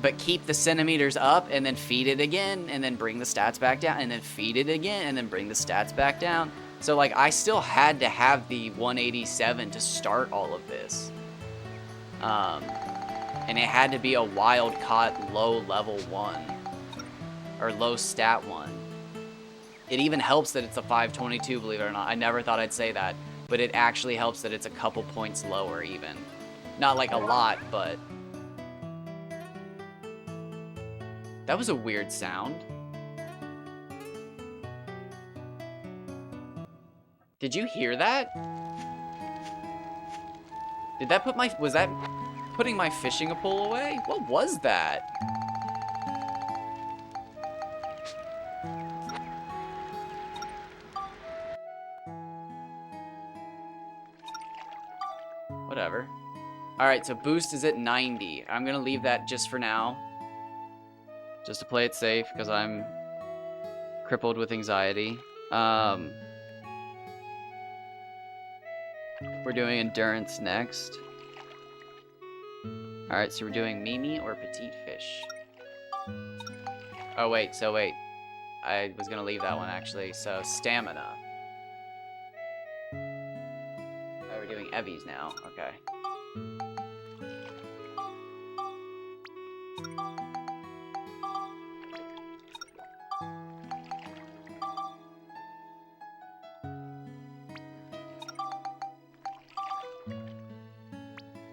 but keep the centimeters up and then feed it again and then bring the stats back down and then feed it again and then bring the stats back down. So like I still had to have the 187 to start all of this. And it had to be a wild caught low level one or low stat one. It even helps that it's a 522, believe it or not. I never thought I'd say that, but it actually helps that it's a couple points lower even. Not like a lot, but... That was a weird sound. Did you hear that? Did that put my... Was that putting my fishing pole away? What was that? Whatever. Alright, so boost is at 90. I'm gonna leave that just for now. Just to play it safe, because I'm crippled with anxiety. We're doing endurance next. Alright, so we're doing Mimi or Petite Fish. Oh, wait, so wait. I was gonna leave that one, actually. So, stamina. Oh, we're doing Evies now. Okay.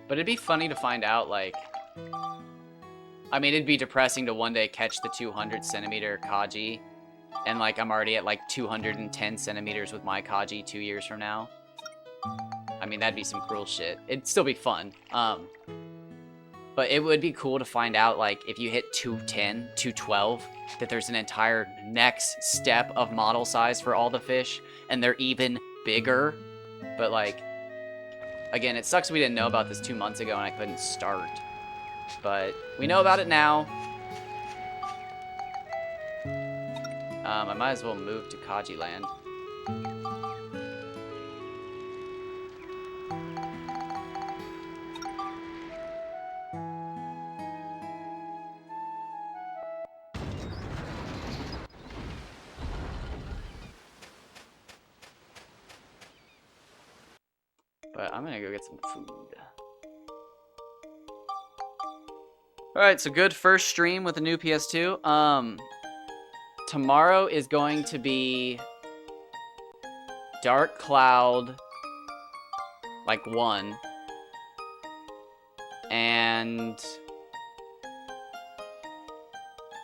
But it'd be funny to find out, like... I mean, it'd be depressing to one day catch the 200 centimeter Kaji. And, like, I'm already at, like, 210 centimeters with my Kaji 2 years from now. I mean, that'd be some cruel shit. It'd still be fun. But it would be cool to find out, like, if you hit 210, 212, that there's an entire next step of model size for all the fish. And they're even bigger. But, like... Again, it sucks we didn't know about this 2 months ago and I couldn't start. But we know about it now. I might as well move to Kaji Land. But I'm gonna go get some food. Alright, so good first stream with the new PS2. Tomorrow is going to be Dark Cloud, like 1. And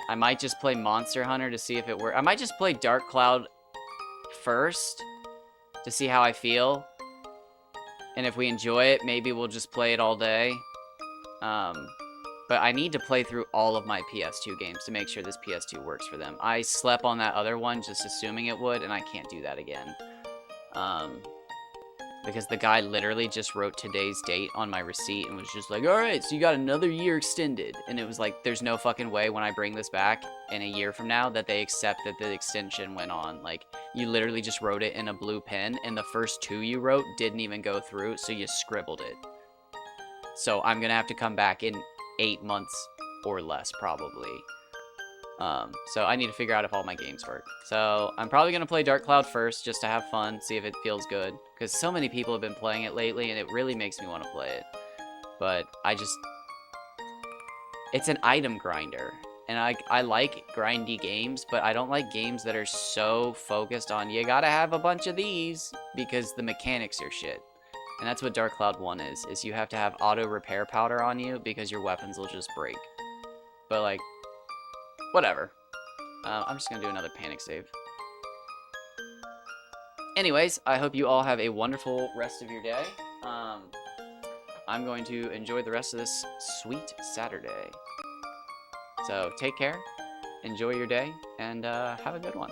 I might just play Monster Hunter to see if it works. I might just play Dark Cloud first to see how I feel. And if we enjoy it, maybe we'll just play it all day. But I need to play through all of my PS2 games to make sure this PS2 works for them. I slept on that other one just assuming it would, and I can't do that again. Because the guy literally just wrote today's date on my receipt and was just like, alright, so you got another year extended. And it was like, there's no fucking way when I bring this back in a year from now that they accept that the extension went on. Like, you literally just wrote it in a blue pen, and the first 2 you wrote didn't even go through, so you scribbled it. So I'm gonna have to come back in 8 months or less, probably. So I need to figure out if all my games work. So I'm probably going to play Dark Cloud first, just to have fun, see if it feels good. Because so many people have been playing it lately, and it really makes me want to play it. But I just... It's an item grinder. And I like grindy games, but I don't like games that are so focused on, you gotta have a bunch of these, because the mechanics are shit. And that's what Dark Cloud 1 is you have to have auto repair powder on you because your weapons will just break. But, like, whatever. I'm just gonna do another panic save. Anyways, I hope you all have a wonderful rest of your day. I'm going to enjoy the rest of this sweet Saturday. So, take care, enjoy your day, and have a good one.